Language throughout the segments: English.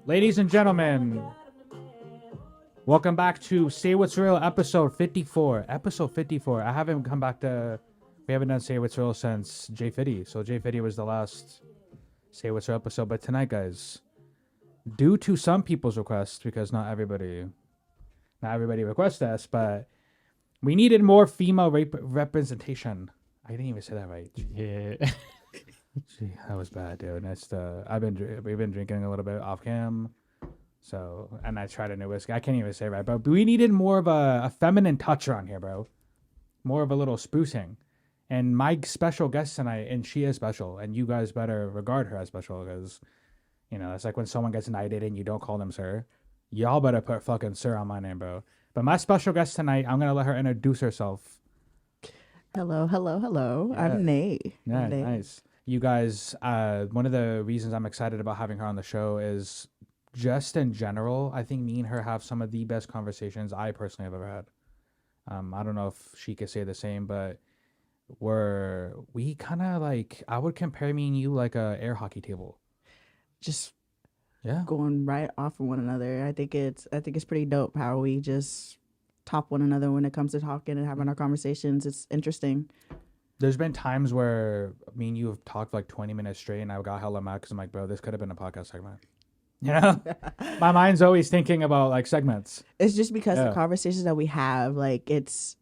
Ladies and gentlemen, welcome back to Say What's Real, episode 54. Episode 54. I haven't come back to... We haven't done Say What's Real since J Fitty. So J Fitty was the last Say What's Real episode. But tonight, guys, due to some people's requests, because not everybody requested us, but we needed more female representation. I didn't even say that right. Yeah. Gee, that was bad, dude. That's we've been drinking a little bit off cam, so, and I tried a new whiskey. I can't even say right, but we needed more of a feminine touch on here, bro. More of a little sprucing. And my special guest tonight, and she is special, and you guys better regard her as special, because, you know, it's like when someone gets knighted and you don't call them sir. Y'all better put fucking sir on my name, bro. But my special guest tonight, I'm gonna let her introduce herself. Hello. Yeah. I'm Nay. Yeah, nice. You guys, one of the reasons I'm excited about having her on the show is just in general, I think me and her have some of the best conversations I personally have ever had. I don't know if she could say the same, but we kind of like, I would compare me and you like a air hockey table. Just Yeah. going right off of one another. I think it's pretty dope how we just top one another when it comes to talking and having our conversations. It's interesting. There's been times where me and you have talked for like 20 minutes straight, and I got hella mad because I'm like, bro, this could have been a podcast segment. You know? My mind's always thinking about like segments. It's just because the conversations that we have, like it's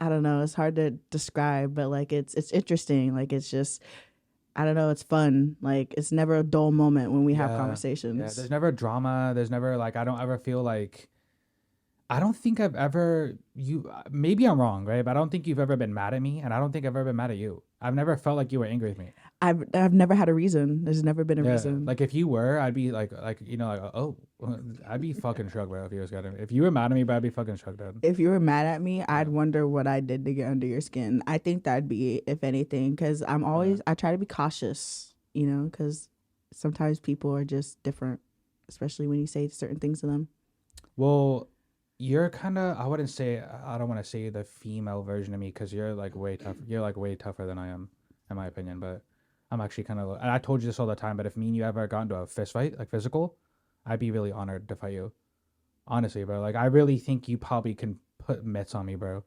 I don't know, it's hard to describe, but like it's interesting. Like it's just, I don't know, it's fun. Like it's never a dull moment when we have conversations. Yeah, there's never drama. There's never like, I don't ever feel like, I don't think I've ever, maybe I'm wrong, right? But I don't think you've ever been mad at me, and I don't think I've ever been mad at you. I've never felt like you were angry with me. I've never had a reason. There's never been a reason. Like if you were, I'd be like you know, like, oh, I'd be fucking shocked, bro. If you were mad at me, bro, I'd be fucking shocked, dude. If you were mad at me, I'd wonder what I did to get under your skin. I think that'd be, if anything, because I try to be cautious, you know, because sometimes people are just different, especially when you say certain things to them. Well, you're kind of, I don't want to say the female version of me, because you're like way tough. You're like way tougher than I am, in my opinion. But I'm actually kind of, and I told you this all the time, but if me and you ever got into a fist fight, like physical, I'd be really honored to fight you. Honestly, bro. Like, I really think you probably can put mitts on me, bro.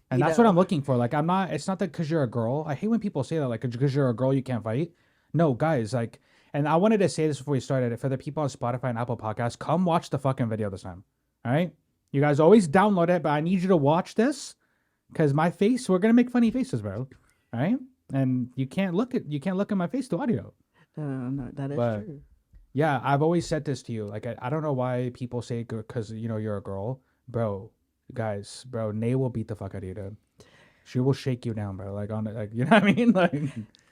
And that's what I'm looking for. Like, it's not that because you're a girl. I hate when people say that, like, because you're a girl, you can't fight. No, guys, like, and I wanted to say this before we started. For the people on Spotify and Apple Podcasts, come watch the fucking video this time. All right? You guys always download it, but I need you to watch this, because my face, we're going to make funny faces, bro. All right? And you can't look at my face to audio. No, that is true. Yeah, I've always said this to you. Like, I don't know why people say because, you know, you're a girl. Bro, guys, Nay will beat the fuck out of you, dude. She will shake you down, bro. Like, you know what I mean? Like,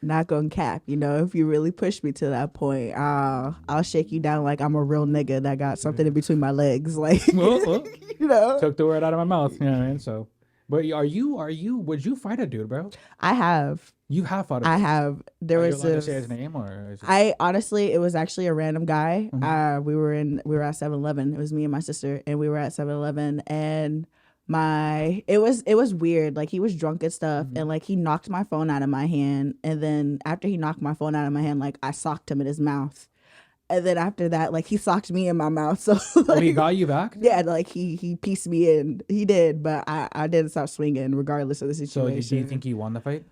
not gonna cap, you know, if you really push me to that point, I'll shake you down like I'm a real nigga that got something in between my legs. Like, well, you know. Took the word out of my mouth. You know what I mean? So, but would you fight a dude, bro? I have. You have fought a dude? I have. There was to say his name, or is it... I honestly, it was actually a random guy. Mm-hmm. We were at 7-Eleven. It was me and my sister, and we were at 7-Eleven, and it was weird. Like, he was drunk and stuff, and like he knocked my phone out of my hand, and then after he knocked my phone out of my hand, like I socked him in his mouth, and then after that, like he socked me in my mouth. So like, he got you back? Yeah, like he pieced me in. He did, but I didn't stop swinging regardless of the situation. So do you think he won the fight?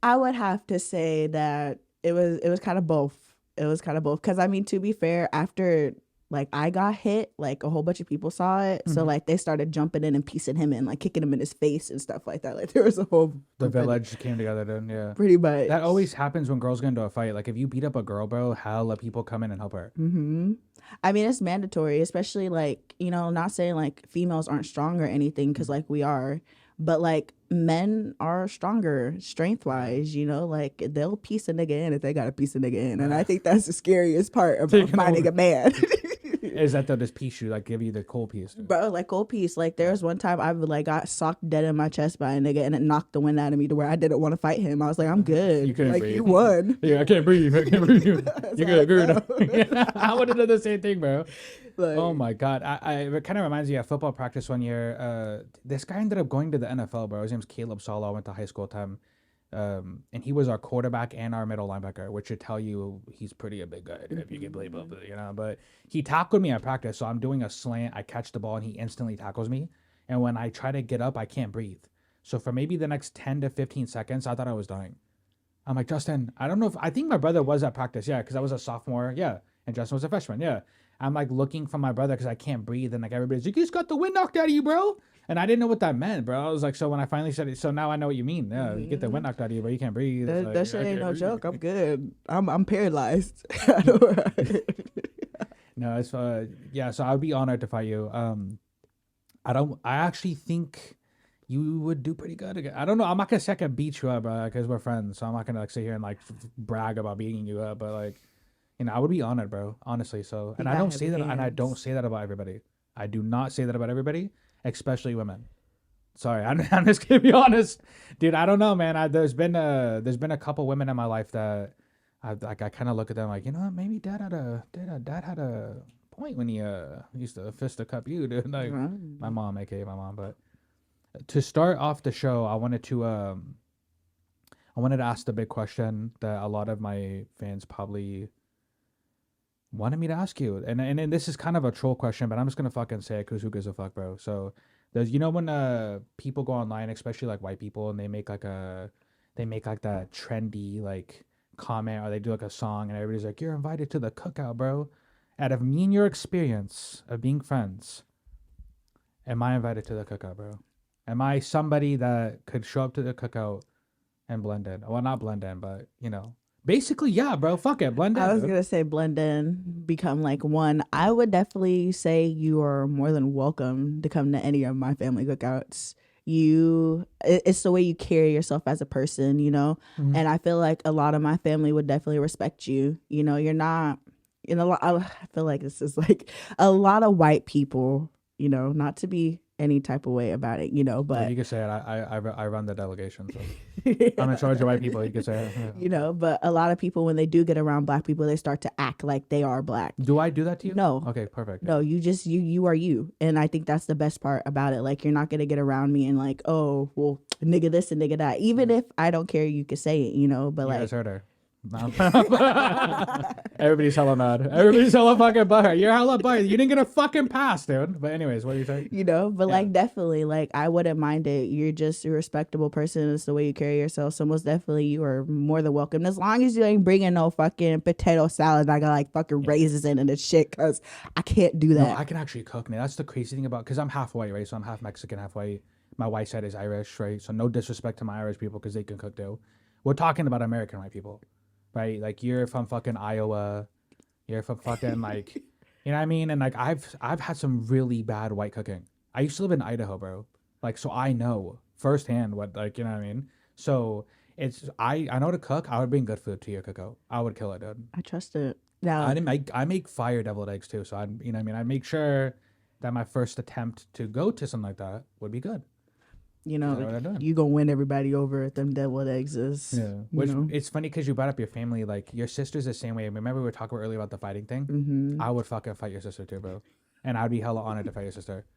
I would have to say that it was kind of both. It was kind of both, because I mean, to be fair, after like I got hit, like a whole bunch of people saw it, so like they started jumping in and piecing him in, like kicking him in his face and stuff like that. Like there was a whole village came together, then. Yeah, pretty much. That always happens when girls get into a fight. Like if you beat up a girl, bro, hella people come in and help her. I mean, it's mandatory, especially like, you know, not saying like females aren't strong or anything, because like we are, but like men are stronger strength wise, you know, like they'll piece a nigga in if they got to piece a nigga in. And I think that's the scariest part about finding a man. Is that they'll just piece you, like give you the cold piece? Bro, like cold piece. Like there was one time I like got socked dead in my chest by a nigga, and it knocked the wind out of me to where I didn't want to fight him. I was like, I'm good. You couldn't like breathe. You won. Yeah, I can't breathe. You good, good. I would have done the same thing, bro. Like, oh my god, it kind of reminds me of football practice one year. This guy ended up going to the NFL, bro. His name's Caleb Sala. I went to high school with him. And he was our quarterback and our middle linebacker, which should tell you he's pretty a big guy if you can believe it, you know. But he tackled me at practice, so I'm doing a slant, I catch the ball, and he instantly tackles me. And when I try to get up, I can't breathe. So for maybe the next 10 to 15 seconds, I thought I was dying. I'm like, Justin, I don't know if I think my brother was at practice, yeah, because I was a sophomore, yeah, and Justin was a freshman, yeah. I'm like looking for my brother because I can't breathe, and like everybody's like, you just got the wind knocked out of you, bro. And I didn't know what that meant, bro. I was like, so when I finally said it, so now I know what you mean. Yeah, you get the wind knocked out of you, but you can't breathe. That shit ain't no breathe. joke. I'm good. I'm paralyzed. No, it's yeah. So I'd be honored to fight you. I actually think you would do pretty good again. I don't know. I'm not gonna say I can beat you up, bro, because we're friends. So I'm not gonna like sit here and like brag about beating you up. But like, you know, I would be honored, bro. Honestly. So, and I don't say that, and I don't say that about everybody. I do not say that about everybody, especially women. Sorry, I'm just gonna be honest, dude. I don't know, man. There's been a couple women in my life that I kind of look at them like, you know what, maybe dad had a point when he used to fist a cup you, dude. Like my mom, aka my mom. But to start off the show, I wanted to ask the big question that a lot of my fans probably wanted me to ask you, and this is kind of a troll question, but I'm just gonna fucking say it because who gives a fuck, bro. So there's, you know, when people go online, especially like white people, and they make like that trendy like comment, or they do like a song, and everybody's like, you're invited to the cookout, bro. Out of me and your experience of being friends, am I invited to the cookout, bro? Am I somebody that could show up to the cookout and blend in? Well, not blend in, but you know, basically, yeah, bro. Fuck it, blend in. I was gonna say blend in, become like one. I would definitely say you are more than welcome to come to any of my family cookouts. It's the way you carry yourself as a person, you know. Mm-hmm. And I feel like a lot of my family would definitely respect you. You know, you're not. You know, I feel like this is like a lot of white people. You know, not to be any type of way about it, you know, but you can say it. I run the delegation, so I'm in charge of white people. You can say it. Yeah. You know, but a lot of people, when they do get around black people, they start to act like they are black. Do I do that to you? No. Okay, perfect. No, you are you, and I think that's the best part about it. Like, you're not gonna get around me and like, oh, well, nigga this and nigga that. Even if I don't care, you could say it, you know. But you like, guys heard her. Everybody's hella mad. Everybody's hella fucking butthurt. You're hella butthurt. You didn't get a fucking pass, dude. But anyways, what are you saying? You know, but like, definitely, like, I wouldn't mind it. You're just a respectable person. It's the way you carry yourself. So most definitely, you are more than welcome. As long as you ain't bringing no fucking potato salad, I got like fucking raisins in and shit, because I can't do that. No, I can actually cook, man. That's the crazy thing about, because I'm half white, right? So I'm half Mexican, half white. My white side is Irish, right? So no disrespect to my Irish people, because they can cook too. We're talking about American white people. Right, like you're from fucking Iowa, you're from fucking like, you know what I mean? And like I've had some really bad white cooking. I used to live in Idaho, bro. Like, so I know firsthand what, like, you know what I mean? So it's I know to cook. I would bring good food to your cookout. I would kill it, dude. I trust it. Now I make fire deviled eggs too. So I, you know what I mean? I make sure that my first attempt to go to something like that would be good. You know, you gonna win everybody over at them deviled eggs. Yeah, which it's funny because you brought up your family. Like, your sister's the same way. Remember we were talking earlier about the fighting thing? Mm-hmm. I would fucking fight your sister too, bro. And I'd be hella honored to fight your sister.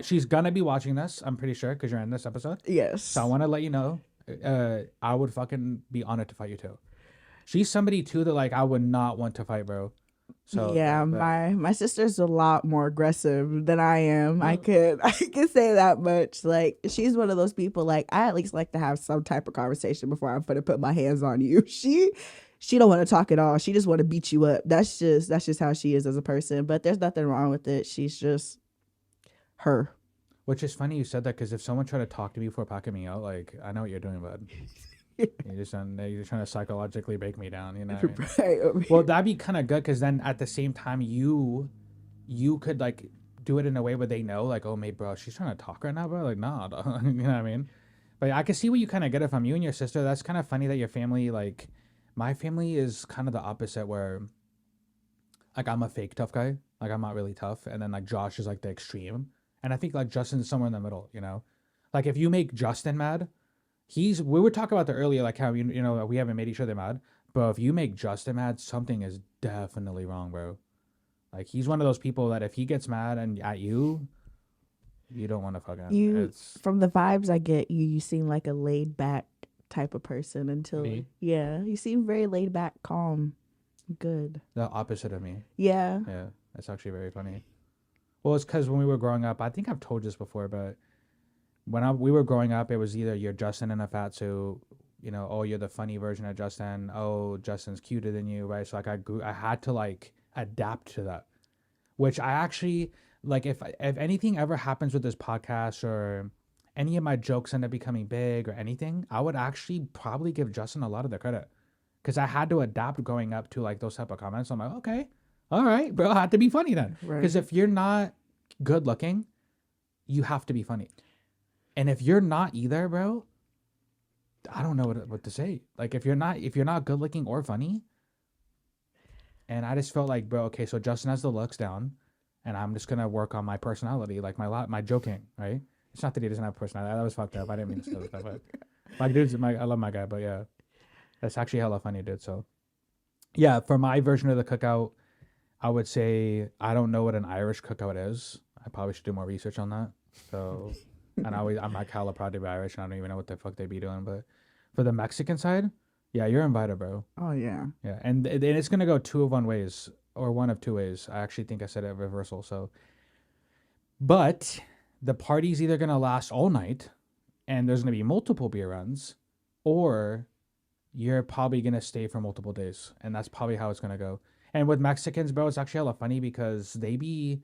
She's gonna be watching this, I'm pretty sure, because you're in this episode. Yes. So I want to let you know, I would fucking be honored to fight you too. She's somebody too that like I would not want to fight, bro. So yeah, my sister's a lot more aggressive than I am. I could say that much. Like, she's one of those people, like, I at least like to have some type of conversation before I'm gonna put my hands on you. She don't want to talk at all. She just want to beat you up. That's just how she is as a person. But there's nothing wrong with it. She's just her. Which is funny you said that, because if someone tried to talk to me before packing me out, like, I know what you're doing, bud. You're trying to psychologically break me down, you know what I mean? Right. Well, that'd be kind of good, because then at the same time you could like do it in a way where they know, like, oh, mate, bro, she's trying to talk right now, bro. Like, nah, you know what I mean? But I can see where you kind of get it from. You and your sister, that's kind of funny that your family, like, my family is kind of the opposite, where like I'm a fake tough guy, like I'm not really tough, and then like Josh is like the extreme, and I think like Justin's somewhere in the middle, you know? Like, if you make Justin mad, we were talking about that earlier, like how, you know, we haven't made each other mad. But if you make Justin mad, something is definitely wrong, bro. Like, he's one of those people that if he gets mad and at you, you don't want to fucking. From the vibes I get, you seem like a laid back type of person until Me? yeah, you seem very laid back, calm, good. The opposite of me. Yeah. Yeah, that's actually very funny. Well, it's because when we were growing up, I think I've told this before, but we were growing up, it was either you're Justin in a fat suit, you know, oh, you're the funny version of Justin. Oh, Justin's cuter than you, right? So like I had to like adapt to that, which I actually like. If anything ever happens with this podcast or any of my jokes end up becoming big or anything, I would actually probably give Justin a lot of the credit because I had to adapt growing up to like those type of comments. I'm like, okay, all right, bro, I have to be funny then, because Right. if you're not good looking, you have to be funny, and if you're not either, bro, I don't know what to say. Like if you're not good looking or funny, and I just felt like, bro, okay, so Justin has the looks down, and I'm just gonna work on my personality, like my joking, right? It's not that he doesn't have personality. That was fucked up. I didn't mean to say that, but my dude's I love my guy, but yeah, that's actually hella funny, dude. So yeah, for my version of the cookout, I would say I don't know what an Irish cookout is. I probably should do more research on that. So, and I'm like hella proud to be Irish, and I don't even know what the fuck they be doing. But for the Mexican side, yeah, you're invited, bro. Oh yeah. Yeah, and it's gonna go two of one ways or one of two ways. I actually think I said it reversal. So, but the party's either gonna last all night, and there's gonna be multiple beer runs, or you're probably gonna stay for multiple days, and that's probably how it's gonna go. And with Mexicans, bro, it's actually hella funny because they be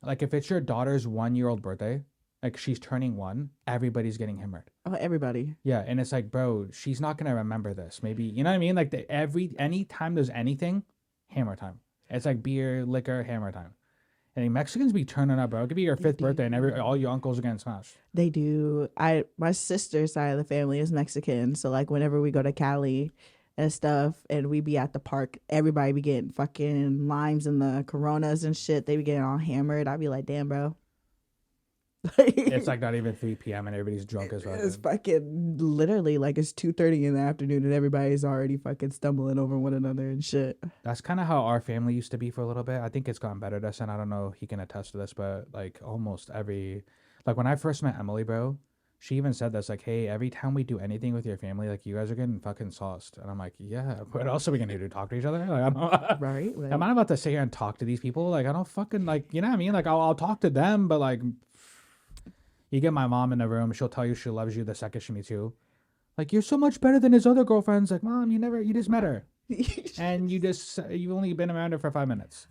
like, if it's your daughter's 1 year old birthday, like she's turning one, everybody's getting hammered. Oh, everybody. Yeah, and it's like, bro, she's not gonna remember this. Maybe you know what I mean? Like anytime there's anything, hammer time. It's like beer, liquor, hammer time. And Mexicans be turning up, bro. It could be your fifth birthday, and all your uncles are getting smashed. They do. My sister's side of the family is Mexican, so like whenever we go to Cali and stuff, and we be at the park, everybody be getting fucking limes and the Coronas and shit. They be getting all hammered. I be like, damn, bro. It's like not even 3 p.m. and everybody's drunk as well. It's fucking literally like it's 2:30 in the afternoon and everybody's already fucking stumbling over one another and shit. That's kind of how our family used to be for a little bit. I think it's gotten better this, and I don't know if he can attest to this, but like almost every, like when I first met Emily, bro, she even said this, like, hey, every time we do anything with your family, like you guys are getting fucking sauced. And I'm like, yeah, what else are we gonna do? Talk to each other? Like, Right? I'm not about to sit here and talk to these people. Like I don't fucking like, you know what I mean? Like I'll talk to them, but like, you get my mom in the room, she'll tell you she loves you the second she meets you. Like, you're so much better than his other girlfriends. Like, mom, you just met her. And you've only been around her for 5 minutes.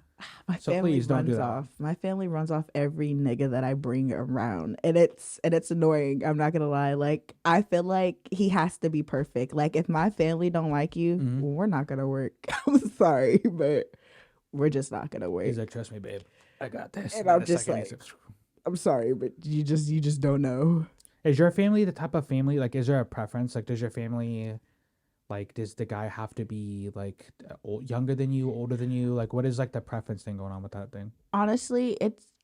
My So family please don't runs do that. off. My family runs off every nigga that I bring around, and it's annoying. I'm not gonna lie. Like I feel like he has to be perfect. Like if my family don't like you, Mhm. we're not gonna work. I'm sorry, but we're just not gonna work. He's like, trust me, babe. I got this. And Wait I'm a just second. like- He's I'm sorry, but you just don't know. Is your family the type of family, like, is there a preference? Like, does your family, like, does the guy have to be, like, younger than you, older than you? Like, what is, like, the preference thing going on with that thing? Honestly,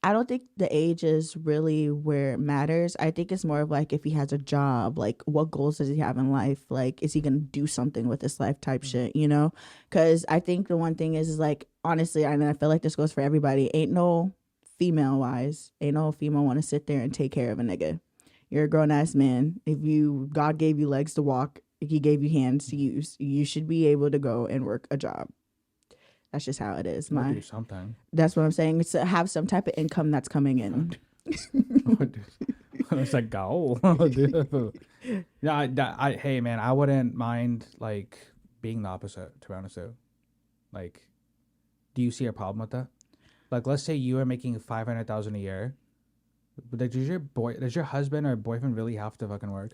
I don't think the age is really where it matters. I think it's more of like if he has a job, like what goals does he have in life? Like, is he gonna do something with his life type shit, you know? Because I think the one thing is like, honestly, and I feel like this goes for everybody, ain't no female want to sit there and take care of a nigga. You're a grown-ass man. If God gave you legs to walk, he gave you hands to use, you should be able to go and work a job. That's just how it is. Do something. That's what I'm saying. It's to have some type of income that's coming in. It's like, go. Yeah, hey, man, I wouldn't mind, like, being the opposite, to be honest, though. Like, do you see a problem with that? Like, let's say you are making $500,000 a year. Like, does your husband or boyfriend really have to fucking work?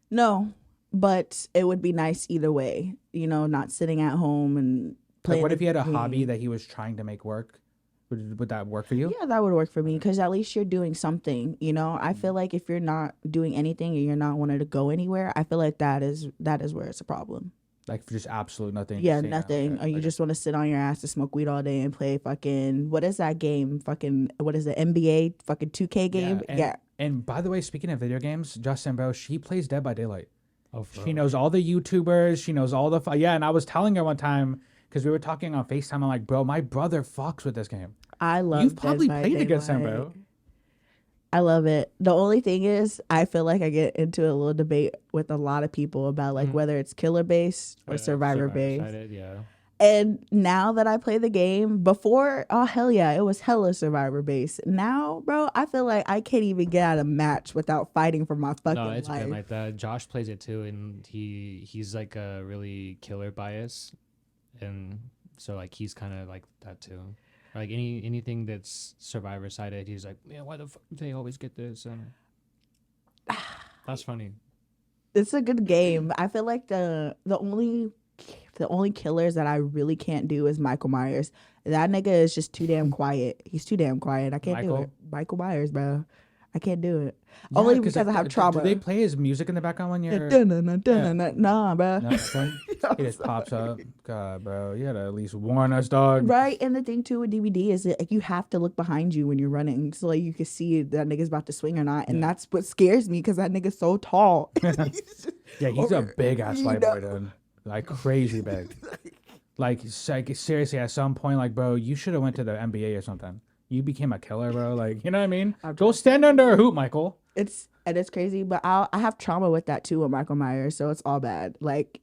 No, but it would be nice either way. You know, not sitting at home and playing. Like, what if you had a game. hobby that he was trying to make work? Would that work for you? Yeah, that would work for me because at least you're doing something. You know, I feel like if you're not doing anything and you're not wanting to go anywhere, I feel like that is where it's a problem. Like, just absolute nothing. Yeah, Staying out, nothing. okay. Or you Like, just want to sit on your ass and smoke weed all day and play fucking, what is that game? Fucking, what is it? NBA fucking 2K game? Yeah. And by the way, speaking of video games, Justin, bro, she plays Dead by Daylight. Oh, She knows all the YouTubers. She knows all the... yeah, and I was telling her one time, because we were talking on FaceTime, I'm like, bro, my brother fucks with this game. I love You've probably Dead by played against him, Daylight. bro. I love it. The only thing is, I feel like I get into a little debate with a lot of people about like whether it's killer based or survivor based. Yeah. And now that I play the game, before, oh hell yeah, it was hella survivor based. Now, bro, I feel like I can't even get out a match without fighting for my fucking No, it's life. been like that. Josh plays it too, and he's like a really killer bias, and so like he's kind of like that too. Like anything that's survivor sided, he's like, man, why the fuck do they always get this? And that's funny. It's a good game. I feel like the only killers that I really can't do is Michael Myers. That nigga is just too damn quiet. He's too damn quiet. I can't do it. Michael Myers, bro. I can't do it. Yeah, Only because I have trauma. Do they play his music in the background when you're? Nah, bro. No, he just pops up. God, bro, you gotta at least warn us, dog. Right, and the thing too with DVD is that like, you have to look behind you when you're running, so like you can see that nigga's about to swing or not, and that's what scares me because that nigga's so tall. Yeah, he's a big ass white boy, dude. Like crazy big. Like seriously, at some point, like, bro, you should have went to the NBA or something. You became a killer, bro. Like, you know what I mean? Go stand under a hoop, Michael. It's crazy, but I have trauma with that too with Michael Myers, so it's all bad. Like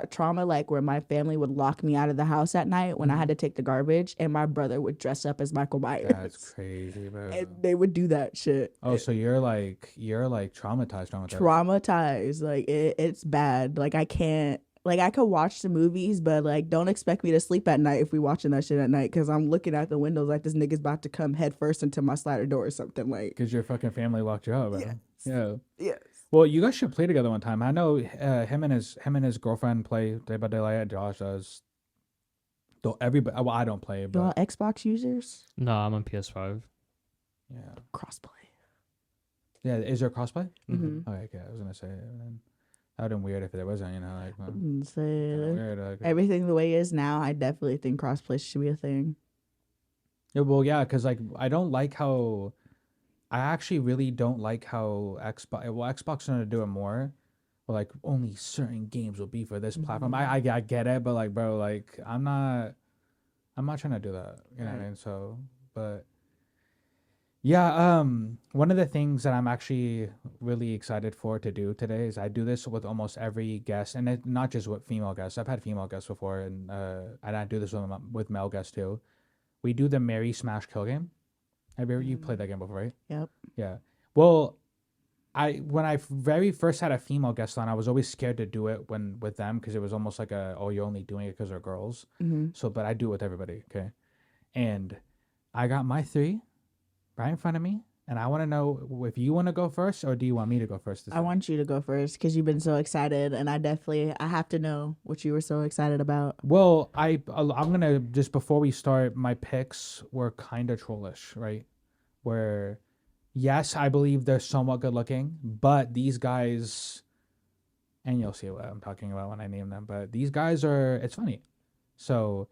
trauma, like where my family would lock me out of the house at night when I had to take the garbage, and my brother would dress up as Michael Myers. That's crazy, bro. And they would do that shit. Oh, so you're like traumatized. Traumatized. Like it's bad. Like I can't. Like I could watch the movies, but like don't expect me to sleep at night if we watching that shit at night, because I'm looking out the windows like this nigga's about to come head first into my slider door or something. Like because your fucking family locked you out, bro. Yes. Yeah. Yes. Well, you guys should play together one time. I know him and his girlfriend play Dead by Daylight. Josh does. Though everybody, well, I don't play, but Y'all Xbox users? No, I'm on PS5. yeah, Crossplay. yeah. Is there crossplay? Mm-hmm. Okay, okay. I was gonna say that would have been weird if there wasn't. You know, like So, everything the way it is now, I definitely think crossplay should be a thing. Yeah, well, yeah, because like I don't like how. I actually really don't like how Xbox. Well, Xbox is gonna do it more. But like only certain games will be for this platform. I get it, but like, bro, like I'm not trying to do that. You know what I mean? So, but yeah, one of the things that I'm actually really excited for to do today is I do this with almost every guest, and not just with female guests. I've had female guests before, and I do this with male guests too. We do the Marry Smash Kill game. Have you played that game before, right? Yep. Yeah. Well, when I very first had a female guest on, I was always scared to do it with them because it was almost like you're only doing it because they're girls. Mm-hmm. So, but I do it with everybody, okay? And I got my 3 right in front of me, and I want to know if you want to go first or do you want me to go first? I want you to go first because you've been so excited, and I have to know what you were so excited about. Well, I'm gonna just before we start, my picks were kind of trollish, right? Where yes, I believe they're somewhat good looking, but these guys, and you'll see what I'm talking about when I name them, but these guys it's funny. So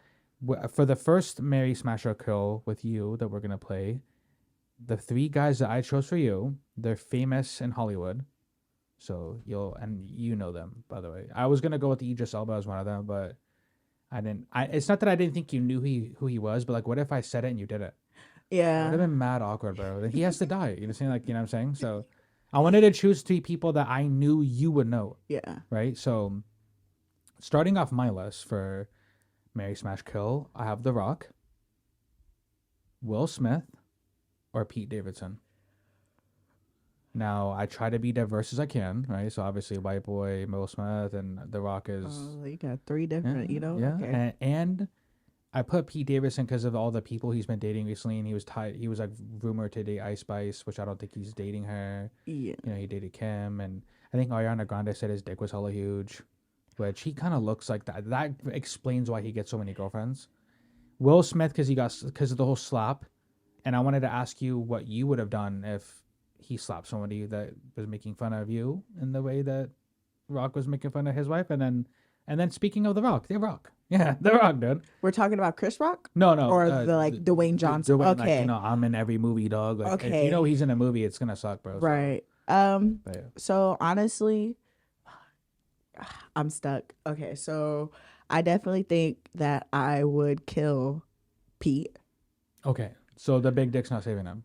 for the first Marry Smash or Kill with you that we're going to play, the 3 guys that I chose for you, they're famous in Hollywood. So you know them, by the way. I was going to go with Idris Elba as one of them, but I didn't. It's not that I didn't think you knew who he was, but like, what if I said it and you did it? Yeah. It would have been mad awkward, bro. Then he has to die. You know what I'm saying? Like, you know what I'm saying? So I wanted to choose 3 people that I knew you would know. Yeah. Right? So starting off my list for Marry Smash Kill, I have The Rock, Will Smith, or Pete Davidson. Now, I try to be diverse as I can, right? So obviously white boy, Will Smith, and The Rock is... Oh, you got 3 different, Yeah. Okay. And I put Pete Davidson because of all the people he's been dating recently, and he was like rumored to date Ice Spice, which I don't think he's dating her. Yeah. You know, he dated Kim, and I think Ariana Grande said his dick was hella huge, which he kind of looks like that. That explains why he gets so many girlfriends. Will Smith because of the whole slap, and I wanted to ask you what you would have done if he slapped somebody that was making fun of you in the way that Rock was making fun of his wife, and then speaking of The Rock. Yeah, The Rock, dude. We're talking about Chris Rock? No. Or Dwayne Johnson. Dwayne, okay. Like, I'm in every movie, dog. Like, okay. If you know he's in a movie, it's gonna suck, bro. Right. Yeah. So honestly, I'm stuck. Okay, so I definitely think that I would kill Pete. Okay. So the big dick's not saving him.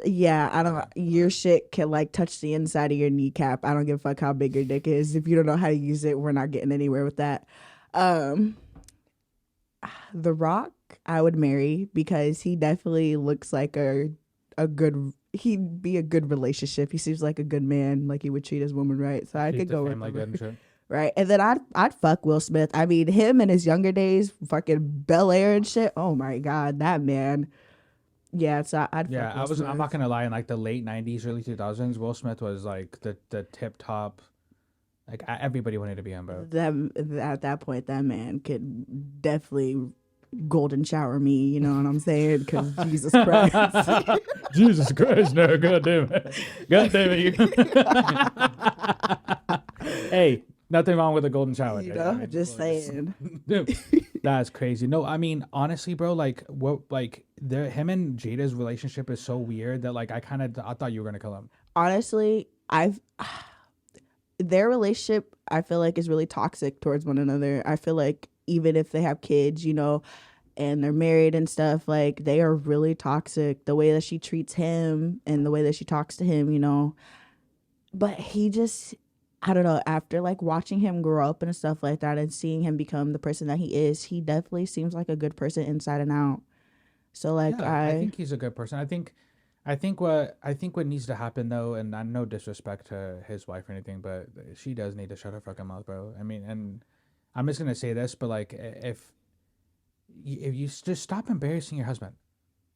Yeah, I don't. Your shit can like touch the inside of your kneecap. I don't give a fuck how big your dick is. If you don't know how to use it, we're not getting anywhere with that. The Rock, I would marry because he definitely looks like a good. He'd be a good relationship. He seems like a good man. Like he would treat his woman right. So I could go with family him. good and shit. Right, and then I'd fuck Will Smith. I mean, him in his younger days, fucking Bel Air and shit. Oh my god, that man. Yeah, so I'd Yeah, fuck Will Smith. I'm not gonna lie. In like the late '90s, early 2000s, Will Smith was like the tip top. Like everybody wanted to be him, bro. At that point, that man could definitely golden shower me. You know what I'm saying? Because Jesus Christ. Jesus Christ, no, god damn it, god damn it. Hey, nothing wrong with a golden shower. You know, just saying. That's crazy. No, I mean honestly, bro. Like what? Like him and Jada's relationship is so weird that like I thought you were gonna kill him. Honestly, their relationship I feel like is really toxic towards one another. I feel like even if they have kids, you know, and they're married and stuff, like they are really toxic. The way that she treats him and the way that she talks to him, you know. But he just, I don't know, after like watching him grow up and stuff like that and seeing him become the person that he is, he definitely seems like a good person inside and out. So like Yeah, I think he's a good person. I think what needs to happen though, and I no disrespect to his wife or anything, but she does need to shut her fucking mouth, bro. I mean, and I'm just gonna say this, but like if you just stop embarrassing your husband,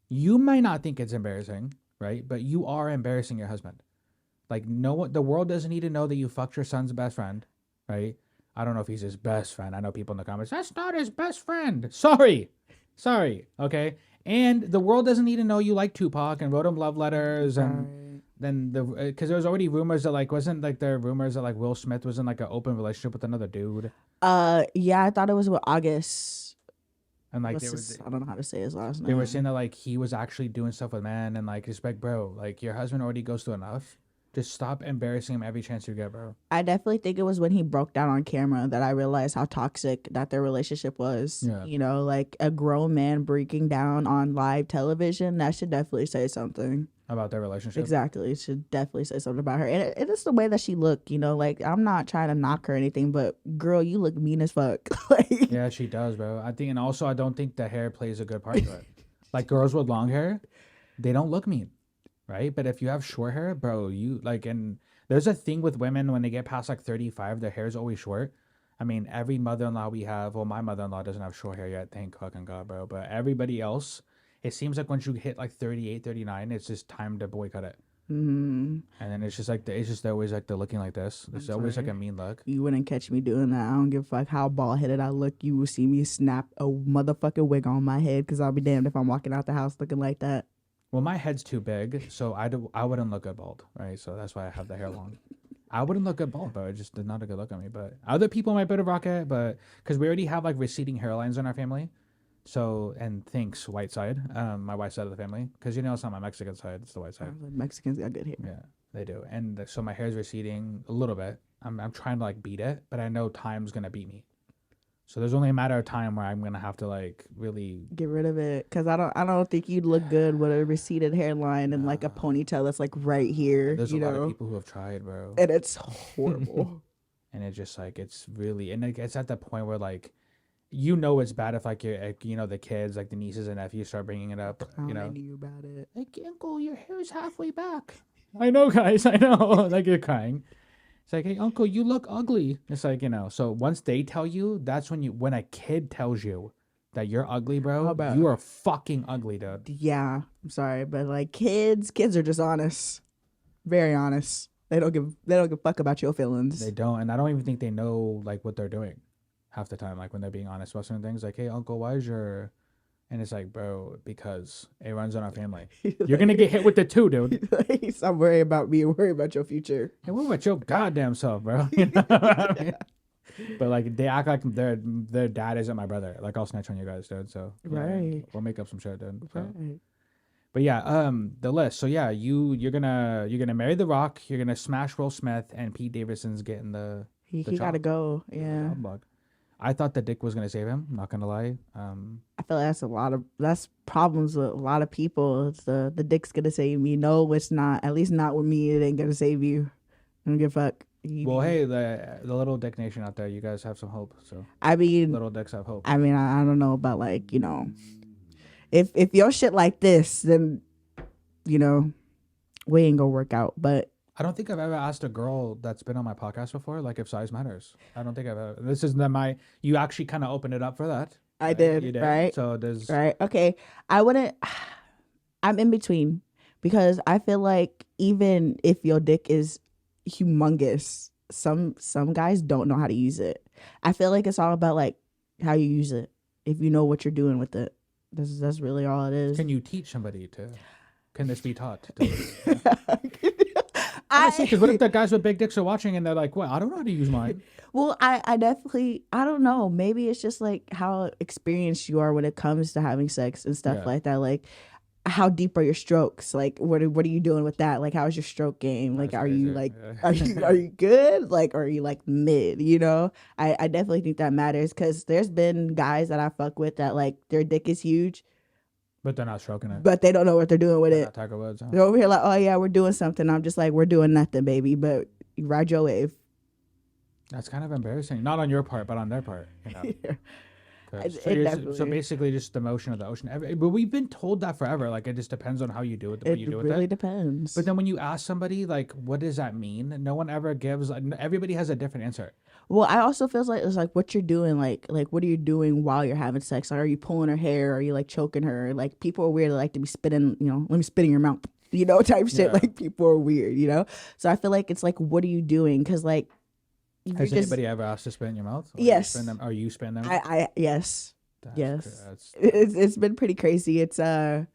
you might not think it's embarrassing, right? But you are embarrassing your husband. Like the world doesn't need to know that you fucked your son's best friend, right? I don't know if he's his best friend. I know people in the comments, that's not his best friend. Sorry, okay. And the world doesn't need to know you like Tupac and wrote him love letters and then because there was already rumors that like wasn't like there rumors that like Will Smith was in like an open relationship with another dude. Yeah, I thought it was with August. And like I don't know how to say his last name. They were saying that like he was actually doing stuff with men and like it's like bro, like your husband already goes through enough. Just stop embarrassing him every chance you get, bro. I definitely think it was when he broke down on camera that I realized how toxic that their relationship was. Yeah. You know, like a grown man breaking down on live television, that should definitely say something. About their relationship? Exactly. It should definitely say something about her. And it is the way that she looked, you know, like I'm not trying to knock her or anything, but girl, you look mean as fuck. Like, yeah, she does, bro. I think, and also I don't think the hair plays a good part to it. Like girls with long hair, they don't look mean. Right, but if you have short hair, bro, you like, and there's a thing with women when they get past like 35, their hair is always short. I mean, every mother-in-law we have, well, my mother-in-law doesn't have short hair yet, thank fucking God, bro. But everybody else, it seems like once you hit like 38, 39, it's just time to boycott it. mm-hmm. And then it's just like they're always like they're looking like this. It's always like a mean look. You wouldn't catch me doing that. I don't give a fuck how bald headed I look. You will see me snap a motherfucking wig on my head because I'll be damned if I'm walking out the house looking like that. Well, my head's too big, so I wouldn't look good bald, right? So that's why I have the hair long. I wouldn't look good bald, bro. It just did not a good look on me. But other people might better rock it, but because we already have like receding hairlines in our family, so and thanks white side, my white side of the family, because you know it's not my Mexican side, it's the white side. Mexicans got good hair. Yeah, they do, and so my hair is receding a little bit. I'm trying to like beat it, but I know time's gonna beat me. So there's only a matter of time where I'm gonna have to like really get rid of it because I don't think you'd look good with a receded hairline and like a ponytail that's like right here. There's a lot of people who have tried, bro, and it's horrible. And it's just like it's really, and it's at the point where like, you know, it's bad if like you know the kids like the nieces and nephews start bringing it up. You know, I knew about it. Like uncle, your hair is halfway back. I know, guys. I know. Like you're crying. It's like, hey, uncle, you look ugly. It's like, you know, so once they tell you, that's when a kid tells you that you're ugly, bro, you are fucking ugly, dude. Yeah, I'm sorry, but like kids are just honest. Very honest. They don't give a fuck about your feelings. They don't, and I don't even think they know like what they're doing half the time, like when they're being honest about certain things, like, hey, uncle, why is your... And it's like, bro, because it runs on our family. You're going to get hit with it too, dude. Stop worrying about me and worry about your future. Hey, what about your goddamn self, bro? You know what I mean? But like, they act like their dad isn't my brother. Like, I'll snitch on you guys, dude. So, right. We'll make up some shit, dude. So. Right. But yeah, the list. So yeah, you're gonna marry The Rock. You're gonna smash Will Smith, and Pete Davidson's getting the he gotta go. Yeah. I thought the dick was gonna save him. Not gonna lie. I feel like that's problems with a lot of people. It's the dick's gonna save me. No, it's not. At least not with me. It ain't gonna save you. I don't give a fuck. Well, hey, the little dick nation out there, you guys have some hope. So I mean, little dicks have hope. I mean, I don't know about like, if your shit like this, then we ain't gonna work out. But I don't think I've ever asked a girl that's been on my podcast before, like if size matters. I don't think I've ever. This is you actually kind of opened it up for that. I right? did, You did. right? So there's right. Okay. I wouldn't, I'm in between because I feel like even if your dick is humongous, some guys don't know how to use it. I feel like it's all about like how you use it. If you know what you're doing with it. That's really all it is. Can you teach somebody to? Can this be taught? Honestly, Because what if the guys with big dicks are watching and they're like, "Well, I don't know how to use mine." Well, I definitely, I don't know. Maybe it's just like how experienced you are when it comes to having sex and stuff like that. Like, how deep are your strokes? Like, what are you doing with that? Like, how's your stroke game? Like, That's are you crazy. like, Yeah. are you good? Like, or are you like mid? I definitely think that matters because there's been guys that I fuck with that like their dick is huge, But they're not stroking it. but they don't know what they're doing with They're it. not Tiger Woods. Huh? They're over here like, oh yeah, we're doing something. I'm just like, we're doing nothing, baby. But you ride your wave. That's kind of embarrassing. Not on your part, but on their part. Yeah. 'Cause- It So, so definitely- basically, just the motion of the ocean. But we've been told that forever. Like it just depends on how you do it. What you do with really it. depends. But then when you ask somebody, like, what does that mean? No one ever gives. Everybody has a different answer. Well, I also feel like it's like what you're doing, like what are you doing while you're having sex? Like, are you pulling her hair? Are you like choking her? Like people are weird. They like to be spitting, let me spit in your mouth, type shit. Yeah. Like people are weird, So I feel like it's like, what are you doing? Because like, Has anybody ever asked to spit in your mouth? Or Yes. You spin them? I yes, That's yes. that's- It's been pretty crazy. It's an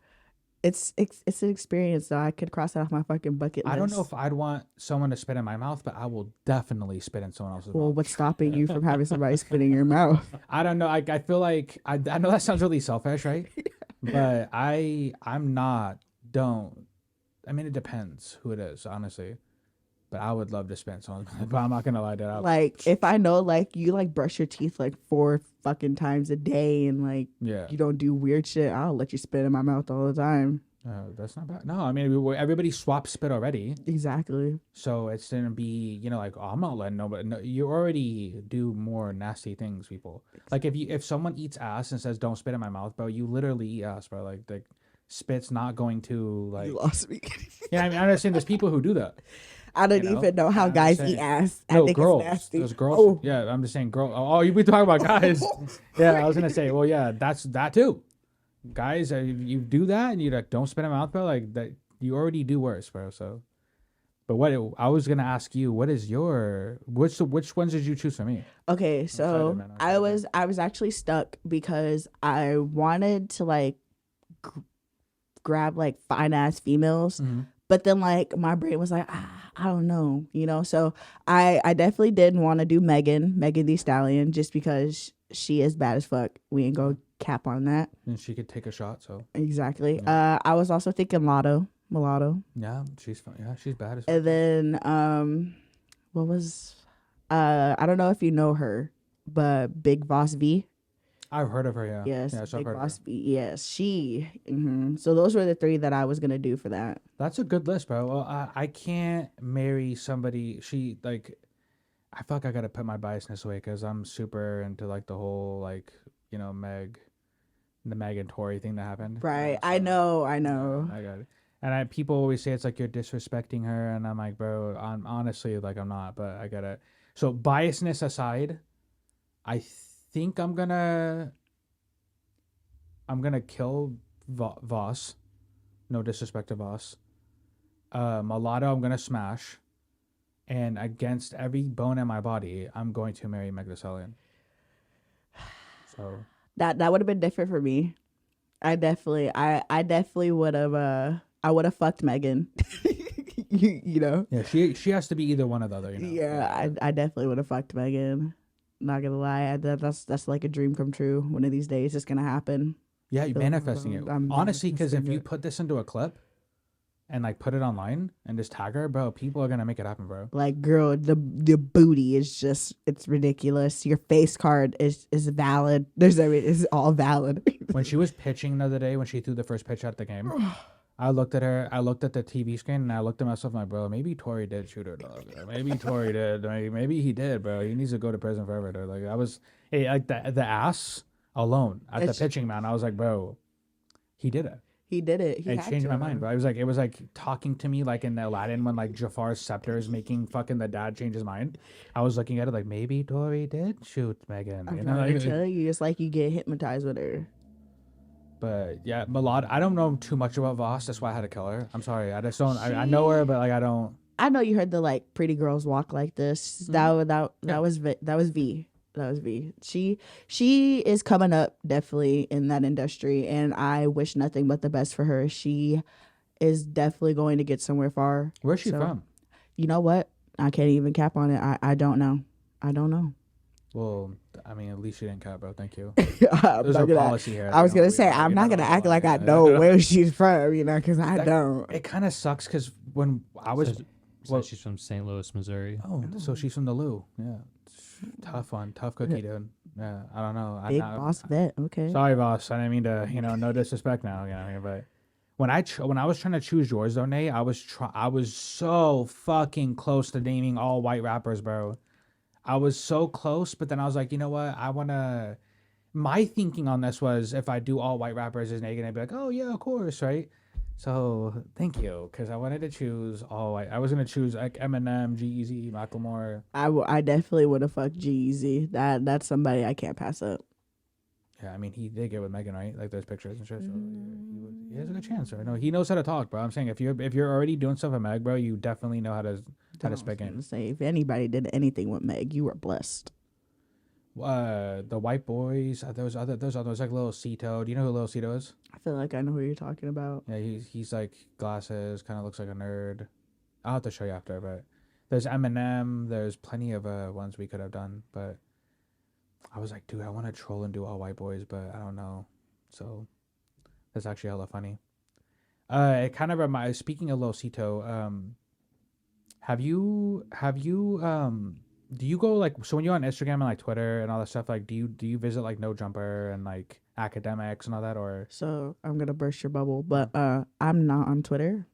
experience though. I could cross that off my fucking bucket list. I don't know if I'd want someone to spit in my mouth, but I will definitely spit in someone else's Well, mouth. what's stopping you from having somebody spit in your mouth? I don't know. I feel like I know that sounds really selfish, right? But I'm not. Don't. I mean, it depends who it is, honestly. But I would love to spit in someone's mouth. But I'm not gonna lie to that. Like if I know like you like brush your teeth like 4 fucking times a day and like Yeah. you don't do weird shit, I'll let you spit in my mouth all the time. That's not bad. No, I mean everybody swaps spit already, Exactly. so it's gonna be like, oh, I'm not letting nobody. No, you already do more nasty things, people. Like if someone eats ass and says don't spit in my mouth, bro, you literally eat ass, bro. Like the spit's not going to like. You lost me. Yeah, I mean I understand there's people who do that. I don't even know how I'm guys saying- eat ass. I No, think girls. it's nasty. Those girls. Oh. Yeah, I'm just saying girl. Oh, you be talking about guys. Yeah, I was gonna say. Well, yeah, that's that too. Guys, you do that and you like don't spit in my mouth, bro. Like that, you already do worse, bro. So, but I was gonna ask you, what is which ones did you choose for me? Okay, so man, I'm I was actually stuck because I wanted to like grab like fine ass females, but then like my brain was like, I don't know, So I definitely didn't want to do Megan Thee Stallion just because she is bad as fuck. We ain't go cap on that. And she could take a shot. So Exactly. I was also thinking Mulatto. yeah, she's fun. Yeah, she's bad as fuck. And then what was I don't know if you know her, but Big Boss V. I've heard of her. Yeah. Yes, Yeah, so I've Big heard of her. Boss V. Yes, she. So those were the 3 that I was gonna do for that. That's a good list, bro. Well, I can't marry somebody. I feel like I gotta put my biasness away because I'm super into like the whole like the Meg and Tory thing that happened. Right. Yeah, I so, know. I got it. And people always say it's like you're disrespecting her, and I'm like, bro, I'm honestly like I'm not, but I gotta. So biasness aside, I think I'm gonna kill Voss. No disrespect to Voss. Mulatto, I'm gonna smash, and against every bone in my body, I'm going to marry Meg Thee Stallion. So That would have been different for me. I definitely would have. I would have fucked Megan. you know. yeah, she has to be either one or the other. Yeah, I definitely would have fucked Megan. Not gonna lie, that's like a dream come true. One of these days, it's gonna happen. Yeah, you're manifesting it. I'm Honestly, because if manifesting you it. put this into a clip, and like put it online and just tag her, bro, people are gonna make it happen, bro. Like, girl, the booty is just, it's ridiculous. Your face card is valid. It's all valid. When she was pitching the other day, when she threw the first pitch at the game, I looked at her, I looked at the TV screen, and I looked at myself, like, bro, maybe Tori did shoot her, dog. Maybe Tori did. Maybe he did, bro. He needs to go to prison forever, dog. Like, I was, hey, like the ass alone at the pitching mound, I was like, bro, he did it. He did it. It changed my mind, bro. It was like talking to me like in Aladdin when like Jafar's scepter is making fucking the dad change his mind. I was looking at it like maybe Tori did shoot Megan. I'm You know, trying like, to tell you, it's like you get hypnotized with her. but yeah, Malad. I don't know too much about Voss. That's why I had to kill her. I'm sorry. I just don't. I know her, but like I don't. I know you heard the like pretty girls walk like this. Mm-hmm. That was V. That was V. She is coming up definitely in that industry, and I wish nothing but the best for her. She is definitely going to get somewhere far. Where's she from? You know what? I can't even cap on it. I don't know. I don't know. Well, I mean, at least she didn't cap, bro. Thank you. I'm There's not a gonna- policy here. I was gonna say I'm not gonna act like I know where she's from, you know, because I don't. It kind of sucks because when I was, So she's from St. Louis, Missouri. oh, so she's from the Lou. Yeah, tough one, tough cookie, dude. Yeah, I don't know. Big boss vet. Okay. Sorry, boss. I didn't mean to, no disrespect now, but when I was trying to choose yours though, Nate, I was so fucking close to naming all white rappers, bro. I was so close, but then I was like, you know what? My thinking on this was if I do all white rappers, is Nate gonna be like, oh yeah, of course, right? So thank you, because I wanted to choose all white. I was gonna choose like Eminem, G-Eazy, Macklemore. I definitely would have fucked G-Eazy. That's somebody I can't pass up. Yeah, I mean, he did get with Megan, right? Like those pictures and shit. So he has a good chance, right? No, he knows how to talk, bro. I'm saying if you're already doing stuff with Meg, bro, you definitely know how to spec in. Say if anybody did anything with Meg, you were blessed. The white boys, those others like Lil Cito. Do you know who Lil Cito is? I feel like I know who you're talking about. Yeah, he's like glasses, kind of looks like a nerd. I'll have to show you after, but there's Eminem. There's plenty of ones we could have done, but I was like, dude, I want to troll and do all white boys, but I don't know. So that's actually hella funny. It kind of reminds. Speaking of Lil Cito, have you do you go like, so when you're on Instagram and like Twitter and all that stuff, like do you visit like No Jumper and like academics and all that, or? So I'm gonna burst your bubble, but I'm not on Twitter,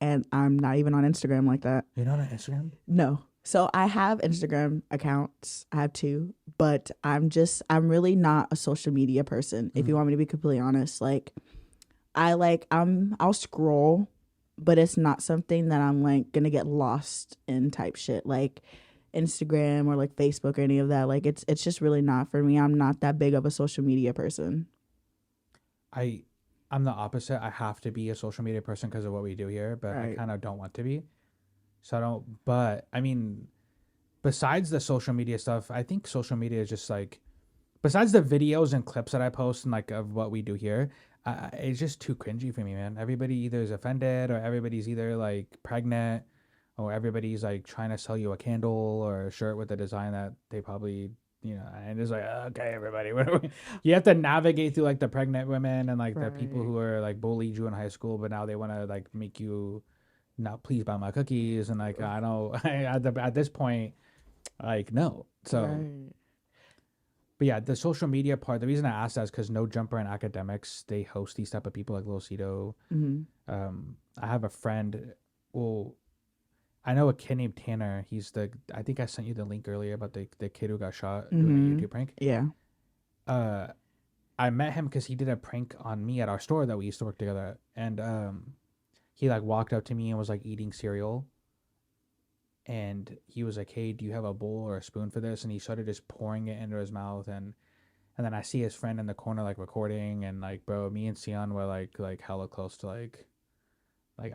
and I'm not even on Instagram like that. You're not on Instagram? No. So I have Instagram accounts. I have two, but I'm really not a social media person. If you want me to be completely honest, I'll scroll, but it's not something that I'm like gonna get lost in type shit like Instagram or like Facebook or any of that. Like it's just really not for me. I'm not that big of a social media person. I'm the opposite. I have to be a social media person because of what we do here, but I kind of don't want to be. So I don't, but I mean, besides the social media stuff, I think social media is just like, besides the videos and clips that I post and like of what we do here, it's just too cringy for me, man. Everybody either is offended or everybody's either like pregnant or everybody's like trying to sell you a candle or a shirt with a design that they probably, and it's like, okay, everybody, you have to navigate through like the pregnant women and like the people who are like bullied you in high school, but now they want to like make you not please buy my cookies, and like I know at this point, like no. So, but yeah, the social media part. The reason I asked that is because No Jumper and academics, they host these type of people like Lil Cito. I have a friend. Well, I know a kid named Tanner. I think I sent you the link earlier about the kid who got shot doing a YouTube prank. Yeah. I met him because he did a prank on me at our store that we used to work together, and he like walked up to me and was like eating cereal, and he was like, hey, do you have a bowl or a spoon for this? And he started just pouring it into his mouth, and then I see his friend in the corner like recording, and like, bro, me and Sion were like hella close to like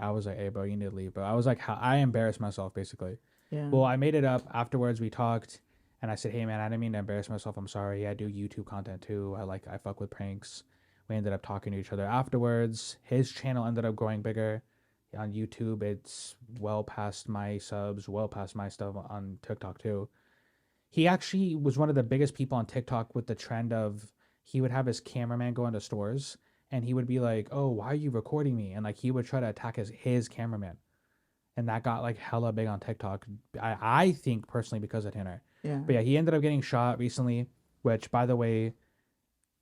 I was like, hey bro, you need to leave. But I was like, I embarrassed myself basically. Yeah. Well, I made it up afterwards. We talked and I said, hey man, I didn't mean to embarrass myself, I'm sorry. I do YouTube content too. I fuck with pranks. We ended up talking to each other afterwards. His channel ended up growing bigger on YouTube. It's well past my subs, well past my stuff on TikTok too. He actually was one of the biggest people on TikTok with the trend of he would have his cameraman go into stores and he would be like, "Oh, why are you recording me?" And like he would try to attack his cameraman, and that got like hella big on TikTok. I think personally because of Tanner. Yeah. But yeah, he ended up getting shot recently. Which, by the way,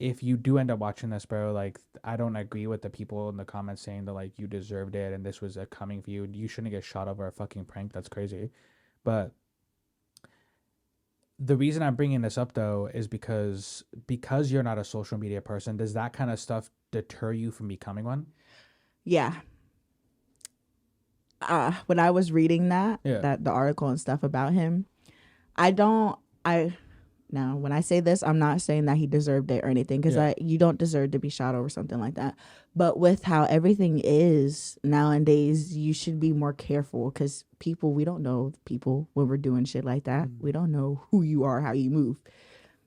if you do end up watching this, bro, like I don't agree with the people in the comments saying that like you deserved it and this was a coming for you. You shouldn't get shot over a fucking prank. That's crazy. But the reason I'm bringing this up though is because you're not a social media person. Does that kind of stuff deter you from becoming one? Yeah. When I was reading that Yeah. the article and stuff about him, now when I say this, I'm not saying that he deserved it or anything, because Yeah. you don't deserve to be shot over something like that. But with how everything is nowadays, you should be more careful, because we don't know people when we're doing shit like that. We don't know who you are, how you move.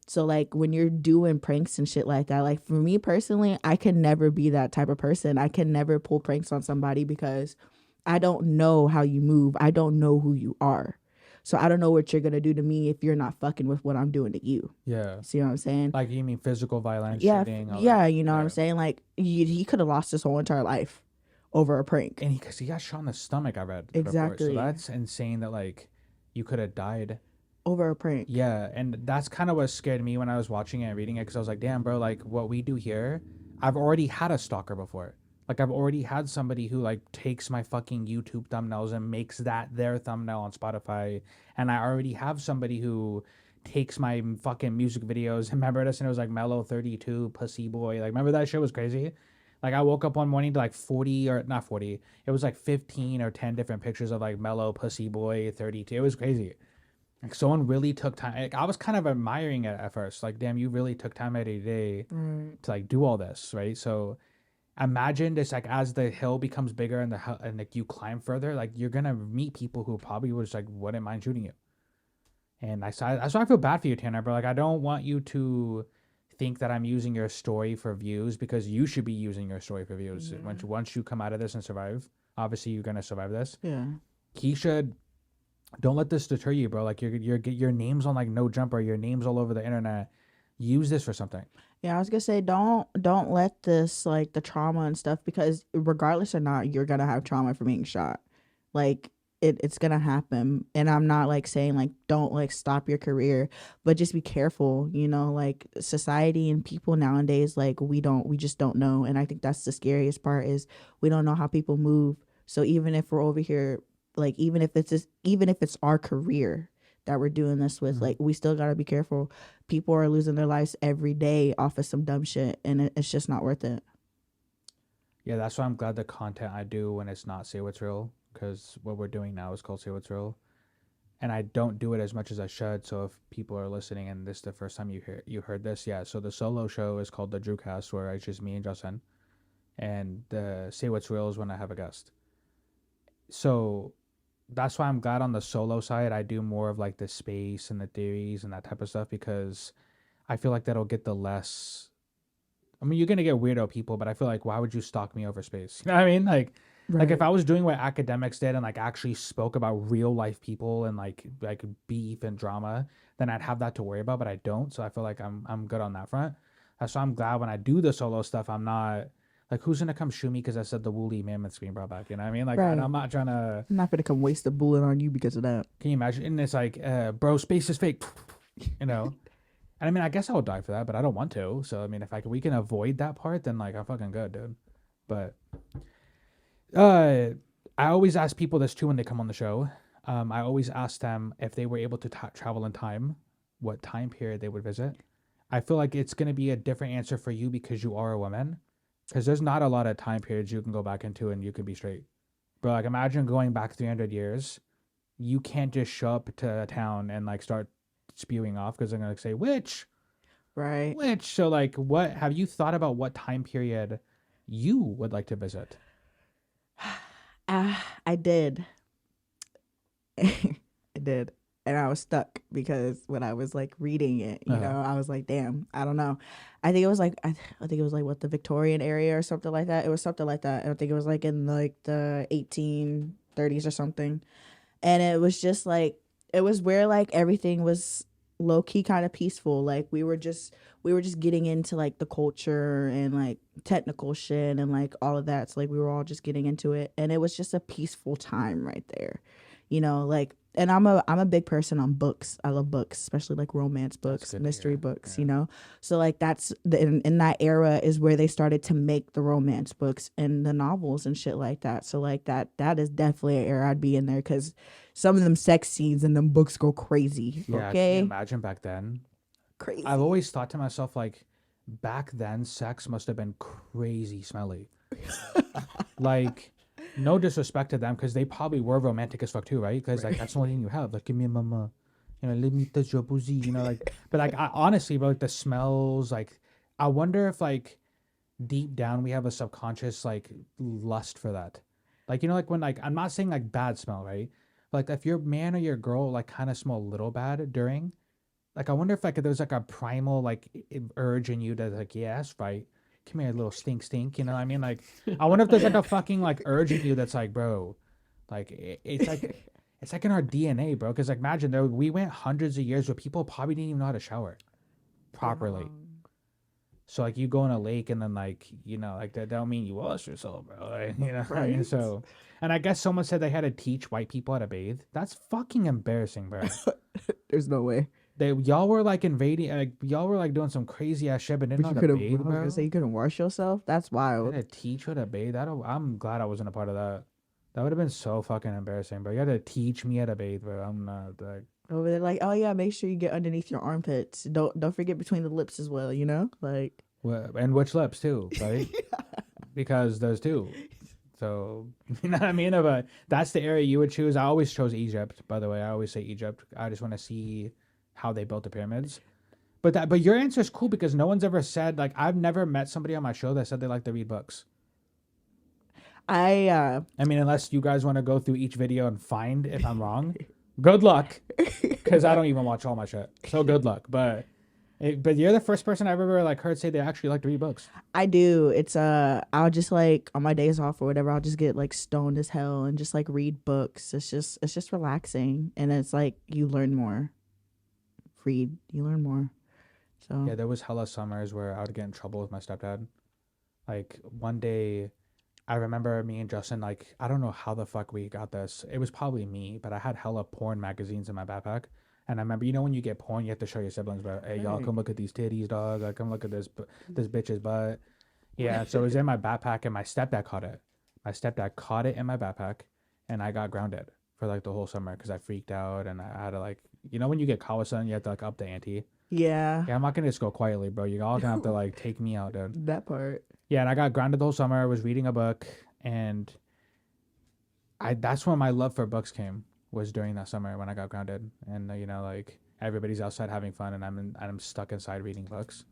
So like when you're doing pranks and shit like that, like for me personally, I can never be that type of person. I can never pull pranks on somebody because I don't know how you move. I don't know who you are. So I don't know what you're going to do to me if you're not fucking with what I'm doing to you. Yeah. See what I'm saying? Like you mean physical violence, Yeah. shooting, all Yeah. that. You know what I'm saying? Like he could have lost his whole entire life over a prank. And because he got shot in the stomach, I read. Exactly. Before. So that's insane that like you could have died Over a prank. Yeah, and that's kind of what scared me when I was watching it and reading it, because I was like, damn, bro, like what we do here, I've already had a stalker before. Like I've already had somebody who like takes my fucking YouTube thumbnails and makes that their thumbnail on Spotify, and I already have somebody who takes my fucking music videos. Remember this? And it was like Mellow 32, Pussy Boy. Like remember that shit was crazy? Like I woke up one morning to like 40 or not 40. It was like 15 or 10 different pictures of like Mellow, Pussy Boy 32. It was crazy. Like someone really took time. Like, I was kind of admiring it at first. Like, damn, you really took time out of your day to like do all this, right? So imagine this, like as the hill becomes bigger and and like you climb further, like you're gonna meet people who probably was like wouldn't mind shooting you. And that's why I feel bad for you, Tanner. But like I don't want you to think that I'm using your story for views, because you should be using your story for views. Once you come out of this and survive, obviously you're gonna survive this. Yeah. He should. Don't let this deter you, bro. Like your name's on like No Jumper, your name's all over the internet. Use this for something. Yeah, I was gonna say don't let this, like the trauma and stuff, because regardless or not, you're gonna have trauma from being shot. Like it's gonna happen. And I'm not like saying like don't like stop your career, but just be careful, you know, like society and people nowadays, like we just don't know. And I think that's the scariest part, is we don't know how people move. So even if we're over here, like even if it's our career that we're doing this with, like we still gotta be careful. People are losing their lives every day off of some dumb shit, and it's just not worth it. Yeah, that's why I'm glad the content I do when it's not Say What's Real, because what we're doing now is called Say What's Real, and I don't do it as much as I should. So if people are listening and this is the first time you heard this, yeah. So the solo show is called the Drewcast, where it's just me and Justin, and the Say What's Real is when I have a guest. So that's why I'm glad on the solo side I do more of like the space and the theories and that type of stuff, because I feel like that'll get the less. I mean, you're gonna get weirdo people, but I feel like why would you stalk me over space? You know what I mean? Like if I was doing what academics did and like actually spoke about real life people and like beef and drama, then I'd have that to worry about. But I don't, so I feel like I'm good on that front. That's why I'm glad when I do the solo stuff, I'm not. Like, who's gonna come shoot me because I said the woolly mammoth's being brought back? You know what I mean? Like, Right. I'm not trying to. I'm not gonna come waste a bullet on you because of that. Can you imagine? And it's like, bro, space is fake. You know? And I mean, I guess I would die for that, but I don't want to. So, I mean, if we can avoid that part, then, like, I'm fucking good, dude. But, I always ask people this, too, when they come on the show. I always ask them if they were able to travel in time, what time period they would visit. I feel like it's going to be a different answer for you because you are a woman. Because there's not a lot of time periods you can go back into and you can be straight. But, like, imagine going back 300 years. You can't just show up to a town and, like, start spewing off because they're going to say, which? Right. Which? So, like, what have you thought about what time period you would like to visit? I did. I did. And I was stuck because when I was like reading it, you know, I was like, damn, I don't know. I think it was like what, the Victorian area or something like that. It was something like that. I think it was like in like the 1830s or something. And it was just like, it was where like everything was low key kind of peaceful. Like we were just getting into like the culture and like technical shit and like all of that. So like we were all just getting into it, and it was just a peaceful time right there, like. And I'm a big person on books. I love books, especially like romance books, mystery books, So like that's in that era is where they started to make the romance books and the novels and shit like that. So like that is definitely an era I'd be in there, because some of them sex scenes in them books go crazy. Yeah, okay, can you imagine back then? Crazy. I've always thought to myself, like, back then sex must have been crazy smelly. Like, no disrespect to them, because they probably were romantic as fuck too, right? Because like that's the only thing you have. Like, give me a mama, let me touch your pussy, like. But like, honestly, bro, like the smells, like, I wonder if like deep down we have a subconscious like lust for that. Like, like when like, I'm not saying like bad smell, right? But, like if your man or your girl like kind of smell a little bad during, like I wonder if like there's like a primal like urge in you to like, yes, right. Come here, little stink, you know what I mean? Like, I wonder if there's like a fucking like urge in you that's like, bro, like it's like it's like in our DNA, bro. Because like imagine though, we went hundreds of years where people probably didn't even know how to shower properly. So like you go in a lake and then like like that don't mean you wash yourself, bro. Like, Right. So, and I guess someone said they had to teach white people how to bathe. That's fucking embarrassing, bro. There's no way. Y'all were like invading, like y'all were like doing some crazy ass shit, but didn't know how to bathe, I was bro. gonna say you couldn't wash yourself. That's I wild. had to teach her to bathe. I'm glad I wasn't a part of that. That would have been so fucking embarrassing, bro. You had to teach me how to bathe, bro. I'm not like. Over there, like, oh yeah, make sure you get underneath your armpits. Don't forget between the lips as well. Like. And which lips too, right? Because there's two. So you know what I mean. But that's the area you would choose. I always chose Egypt. By the way, I always say Egypt. I just want to see how they built the pyramids. But your answer is cool, because no one's ever said, like, I've never met somebody on my show that said they like to read books. I mean, unless you guys want to go through each video and find if I'm wrong, good luck, because I don't even watch all my shit. So good luck. But you're the first person I've ever like heard say they actually like to read books. I do. It's I'll just like on my days off or whatever, I'll just get like stoned as hell and just like read books. It's just relaxing, and it's like you learn more. You learn more. So yeah, there was hella summers where I would get in trouble with my stepdad. Like one day, I remember me and Justin, like, I don't know how the fuck we got this. It was probably me, but I had hella porn magazines in my backpack. And I remember, when you get porn, you have to show your siblings, but hey, y'all come look at these titties, dog. Like, come look at this bitch's butt. Yeah, so it was in my backpack, and my stepdad caught it. My stepdad caught it in my backpack, and I got grounded for like the whole summer because I freaked out, and I had to like, when you get caught with something, you have to like up the ante. Yeah, I'm not gonna just go quietly, bro. You all gonna have to like take me out, dude. That part. Yeah, and I got grounded the whole summer. I was reading a book, and that's when my love for books came, was during that summer when I got grounded. And like everybody's outside having fun, and I'm stuck inside reading books.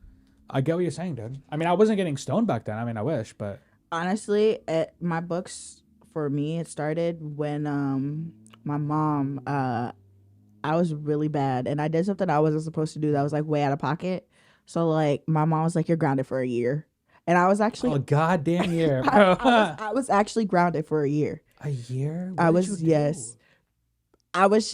I get what you're saying, dude. I mean, I wasn't getting stoned back then. I mean, I wish, but honestly, my books, for me, it started when my mom, I was really bad, and I did something I wasn't supposed to do that was like way out of pocket. So like my mom was like, "You're grounded for a year," and I was actually goddamn year, bro. I was actually grounded for a year. A year? I was, yes. I was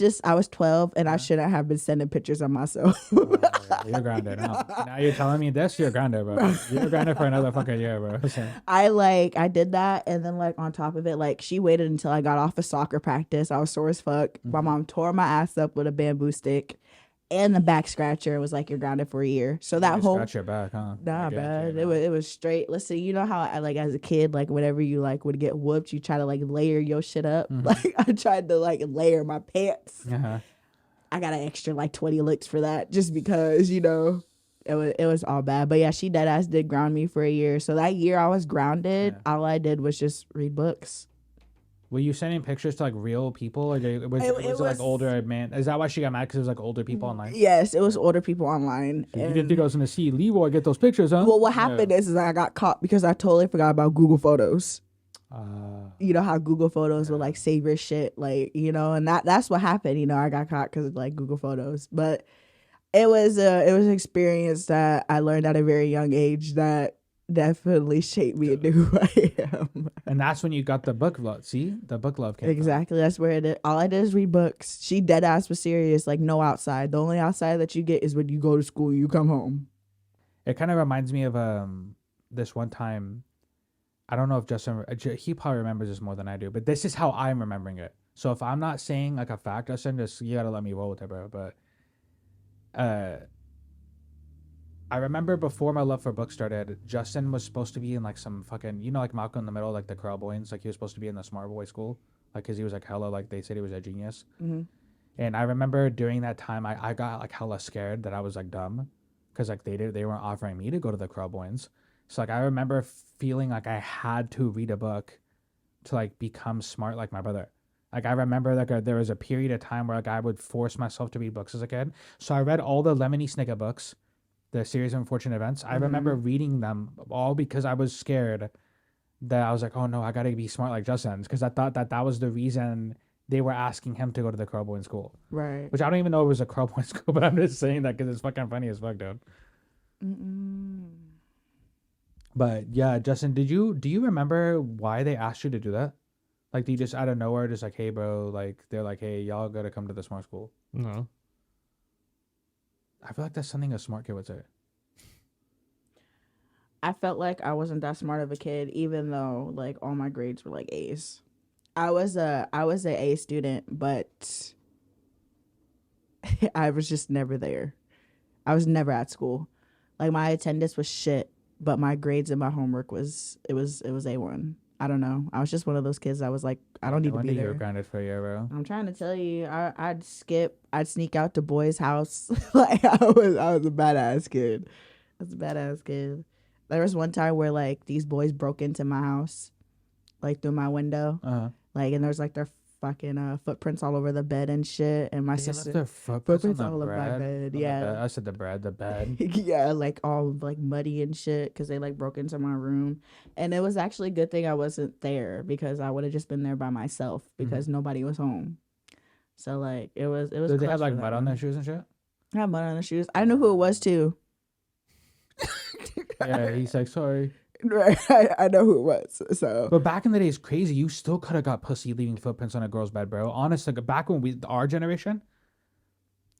12, and I shouldn't have been sending pictures of myself. You're grounded. Huh? Now you're telling me this? You're grounded, bro. You're grounded for another fucking year, bro. I did that, and then like on top of it, like she waited until I got off of soccer practice. I was sore as fuck. Mm-hmm. My mom tore my ass up with a bamboo stick and the back scratcher. Was like, "You're grounded for a year." So that whole scratch your back, huh? Nah, bad. It was straight. Listen, you know how I like as a kid, like whenever you like would get whooped, you try to like layer your shit up. Mm-hmm. Like I tried to like layer my pants. Uh-huh. I got an extra like 20 licks for that, just because it was all bad. But yeah, she dead ass did ground me for a year. So that year I was grounded. Yeah. All I did was just read books. Were you sending pictures to like real people, or was it like older man? Is that why she got mad, because it was like older people online? Yes, it was older people online. So you didn't think I was gonna see Leroy get those pictures, huh? Well, what happened is I got caught because I totally forgot about Google Photos. You know how Google Photos will like save your shit, like and that's what happened. I got caught because of like Google Photos, but it was an experience that I learned at a very young age that definitely shaped me into who I am. And that's when you got the book love. See, the book love came from. Exactly. That's where it is. All I did is read books. She dead ass was serious. Like, no outside. The only outside that you get is when you go to school, you come home. It kind of reminds me of this one time. I don't know if Justin, he probably remembers this more than I do, but this is how I'm remembering it. So if I'm not saying like a fact, Justin, just you gotta let me roll with it, bro. But I remember before my love for books started, Justin was supposed to be in like some fucking, you know, like Malcolm in the Middle, like the Crow Boys. Like he was supposed to be in the smart boy school, like because he was like hella, like they said he was a genius. Mm-hmm. And I remember during that time, I got like hella scared that I was like dumb, because like they weren't offering me to go to the Crow Boys. So like I remember feeling like I had to read a book to like become smart like my brother. Like I remember like there was a period of time where like I would force myself to read books as a kid. So I read all the Lemony Snicket books, the series of unfortunate events. I remember reading them all because I was scared that I was like, oh no, I gotta be smart like Justin, because I thought that was the reason they were asking him to go to the Crow Boy school. Right. Which I don't even know it was a Crow Boy school, but I'm just saying that because it's fucking funny as fuck, dude. Mm-mm. But yeah, Justin, do you remember why they asked you to do that? Like, they just out of nowhere, just like, hey, bro, like they're like, hey, y'all gotta come to the smart school. No. I feel like that's something a smart kid would say. I felt like I wasn't that smart of a kid, even though like all my grades were like A's. I was a A student, but I was just never there. I was never at school. Like my attendance was shit, but my grades and my homework was A1. I don't know. I was just one of those kids that was like, I don't need to be You were there. grounded for a year, bro. I'm trying to tell you, I'd skip, I'd sneak out to boys' house. Like I was a badass kid. I was a badass kid. There was one time where like these boys broke into my house, like through my window, like, and there's like their fucking footprints all over the bed and shit. And my sister, their footprints all over my bed. Yeah, I said the bed. yeah, like all like muddy and shit because they like broke into my room. And it was actually a good thing I wasn't there, because I would have just been there by myself because nobody was home. So like it was. Did they have like mud on their shoes and shit? I had mud on their shoes. I knew who it was too. Yeah, he's like, sorry. Right, I know who it was. So, but back in the day, it's crazy. You still could have got pussy leaving footprints on a girl's bed, bro. Honestly, back when our generation,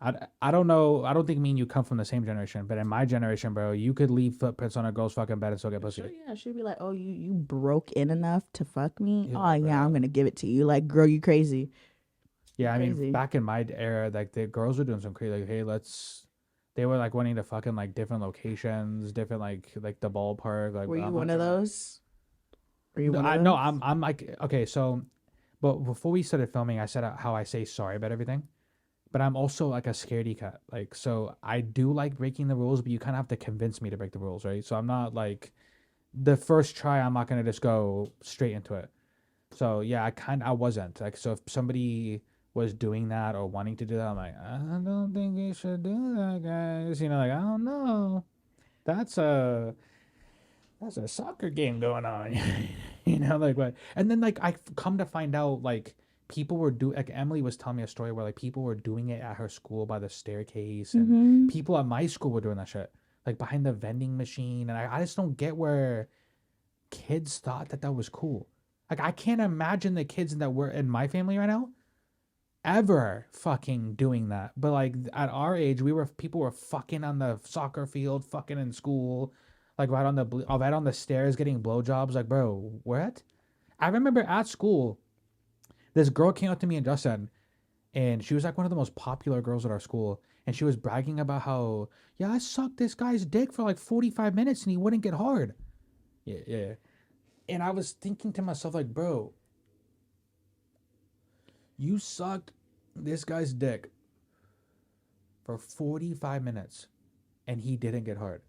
I don't know. I don't think me and you come from the same generation, but in my generation, bro, you could leave footprints on a girl's fucking bed and still get pussy. sure, yeah, she'd be like, "Oh, you broke in enough to fuck me? Yeah, oh yeah, I'm gonna give it to you." Like, girl, you crazy? Yeah, I mean, Crazy. back in my era, like the girls were doing some crazy. Like, hey, they were like wanting to fucking like different locations, different like the ballpark. Like, Were you one of those? Were you one of those? No, I'm like, okay, so, but before we started filming, I said how I say sorry about everything, but I'm also like a scaredy cat. Like, so I do like breaking the rules, but you kind of have to convince me to break the rules, right? So I'm not like the first try. I'm not gonna just go straight into it. So yeah, I wasn't like, so if somebody was doing that or wanting to do that, I'm like, I don't think you should do that, guys. You know, like, I don't know. That's a soccer game going on. You know, like what? And then like I come to find out like people were like Emily was telling me a story where like people were doing it at her school by the staircase, and people at my school were doing that shit like behind the vending machine, and I just don't get where kids thought that was cool. Like I can't imagine the kids that were in my family right now ever fucking doing that. But like at our age, people were fucking on the soccer field, fucking in school, like right on the stairs getting blowjobs. Like, bro, what? I remember at school, this girl came up to me and Justin, and she was like one of the most popular girls at our school, and she was bragging about how, yeah, I sucked this guy's dick for like 45 minutes and he wouldn't get hard. Yeah. And I was thinking to myself, like, bro, you sucked this guy's dick for 45 minutes and he didn't get hard.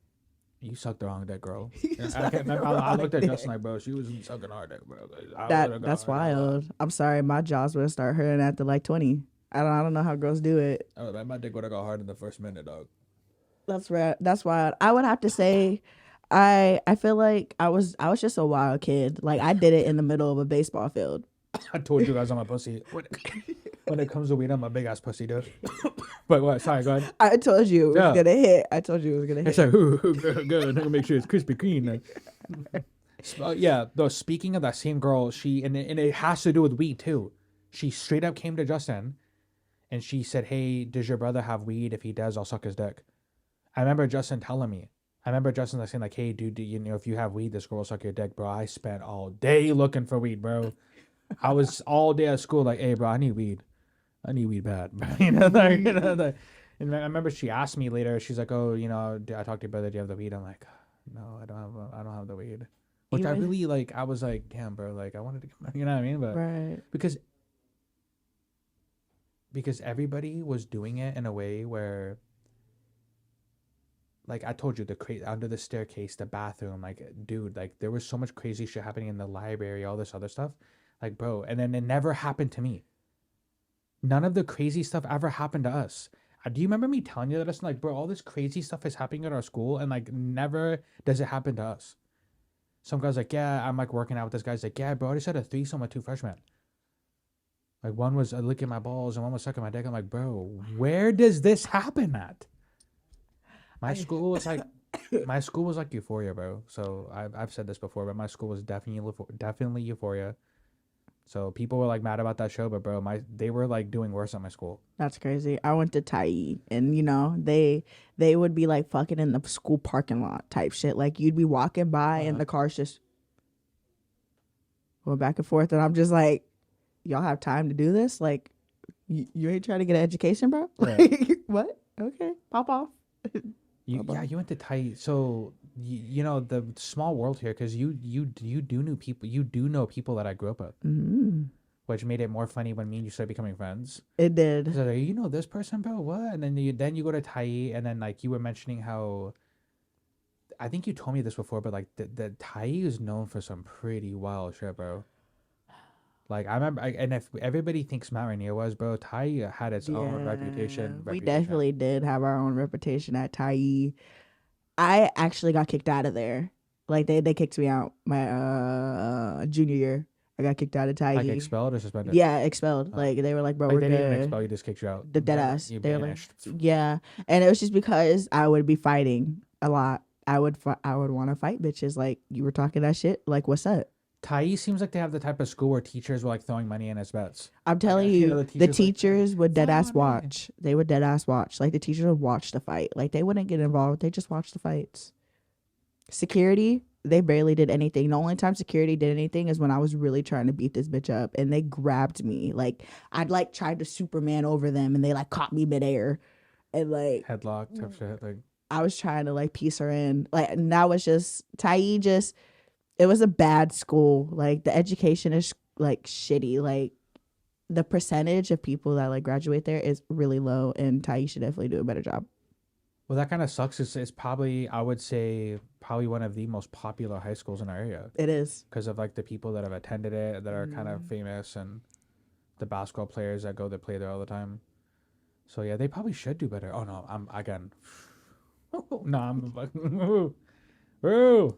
You sucked the wrong dick, girl. I can't remember. I looked at Justin like, bro, she was sucking hard dick, bro. That's wild. I'm sorry, my jaws would start hurting after like 20. I don't know how girls do it. Oh, man, my dick would have got hard in the first minute, dog. That's right. That's wild. I would have to say, I feel like I was just a wild kid. Like I did it in the middle of a baseball field. I told you guys I'm a pussy. When it comes to weed, I'm a big ass pussy, dude. But what? Sorry, go ahead. I told you it was Yeah. gonna hit. I told you it was gonna hit. It's like, ooh, good. I'm gonna make sure it's crispy clean. Yeah, though, speaking of that same girl, and it has to do with weed too. She straight up came to Justin and she said, hey, does your brother have weed? If he does, I'll suck his dick. I remember Justin telling me. I remember Justin saying like, hey, dude, you know, if you have weed, this girl will suck your dick, bro. I spent all day looking for weed, bro. I was all day at school like, hey, bro, I need weed. I need weed bad. You know, and I remember she asked me later, she's like, oh, you know, I talked to your brother, do you have the weed? I'm like, no, I don't have the weed. Which I really like, I was like, damn, bro, like I wanted to, you know what I mean? But Right. because everybody was doing it in a way where, like I told you, under the staircase, the bathroom, like, dude, like there was so much crazy shit happening in the library, all this other stuff, like, bro, and then it never happened to me. None of the crazy stuff ever happened to us. Do you remember me telling you that? It's like, bro, all this crazy stuff is happening at our school, and like never does it happen to us. Some guy's like, yeah, I'm like working out with this guy's like, yeah, bro, I just had a threesome with 2 freshmen. Like one was licking my balls and one was sucking my dick. I'm like, bro, where does this happen at? My school was like Euphoria, bro. So I've said this before, but my school was definitely Euphoria. So people were like mad about that show, but bro, they were like doing worse at my school. That's crazy. I went to TYEE, and you know they would be like fucking in the school parking lot type shit. Like you'd be walking by and the cars just going back and forth, and I'm just like, y'all have time to do this? Like you ain't trying to get an education, bro? Right. Like what? Okay, pop off. You went to TYEE. So you know the small world here, because you do know people. You do know people that I grew up with, which made it more funny when me and you started becoming friends. It did. So like, you know this person, bro? What? And then you go to TYEE, and then like you were mentioning how. I think you told me this before, but like the TYEE is known for some pretty wild shit, bro. Like I remember, and if everybody thinks Mount Rainier was, bro, TYEE had its own reputation. We definitely did have our own reputation at TYEE. I actually got kicked out of there. Like they kicked me out my junior year. I got kicked out of TYEE. Like expelled or suspended? Yeah, expelled. Like they were like, bro, like we're they good. didn't even expel you, just kicked you out. The dead ass. You They were like, banished. yeah, and it was just because I would be fighting a lot. I would want to fight bitches. Like you were talking that shit. Like what's up? TYEE seems like they have the type of school where teachers were like throwing money in as bets. I'm telling you, the teachers would dead ass watch. They would dead ass watch. Like the teachers would watch the fight. Like they wouldn't get involved. They just watched the fights. Security, they barely did anything. The only time security did anything is when I was really trying to beat this bitch up, and they grabbed me. Like I'd like tried to Superman over them, and they like caught me midair, and like Headlock type shit. Like I was trying to like piece her in. Like and that was just TYEE. Just it was a bad school. Like the education is like shitty. Like the percentage of people that like graduate there is really low, and TYEE should definitely do a better job. well, that kind of sucks. It's probably, I would say, probably one of the most popular high schools in our area. It is Because of like the people that have attended it that are kind of famous, and the basketball players that go that play there all the time. So yeah, they probably should do better. Oh no, I'm again. No, I'm fucking. Woo.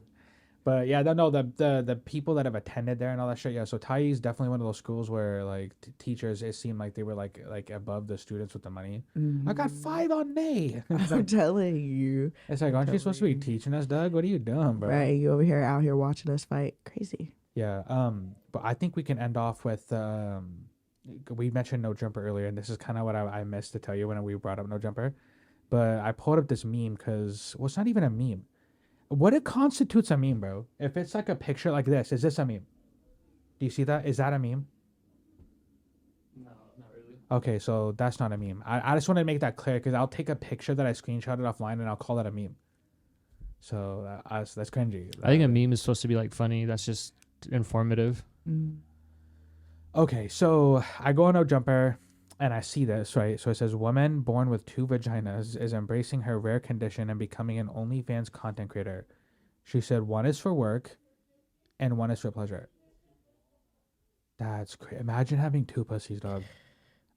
But yeah, no, the people that have attended there and all that shit. Yeah, so TYEE is definitely one of those schools where like teachers, it seemed like they were like above the students with the money. I got 5 on Nay. I'm telling you. It's like, aren't you supposed to be teaching us, Doug? What are you doing, bro? Right, you over here out here watching us fight. Crazy. Yeah. But I think we can end off with we mentioned No Jumper earlier, and this is kind of what I missed to tell you when we brought up No Jumper. But I pulled up this meme because, well, it's not even a meme. What it constitutes a meme, bro? If it's like a picture like this, is this a meme? Do you see that? Is that a meme? No, not really. Okay, so that's not a meme. I just want to make that clear because I'll take a picture that I screenshotted offline and I'll call that a meme. So that's cringy. I think a meme is supposed to be like funny. That's just informative. Okay, so I go on No Jumper and I see this, right? So it says, woman born with 2 vaginas is embracing her rare condition and becoming an OnlyFans content creator. She said 1 is for work and 1 is for pleasure. That's crazy. Imagine having 2 pussies, dog.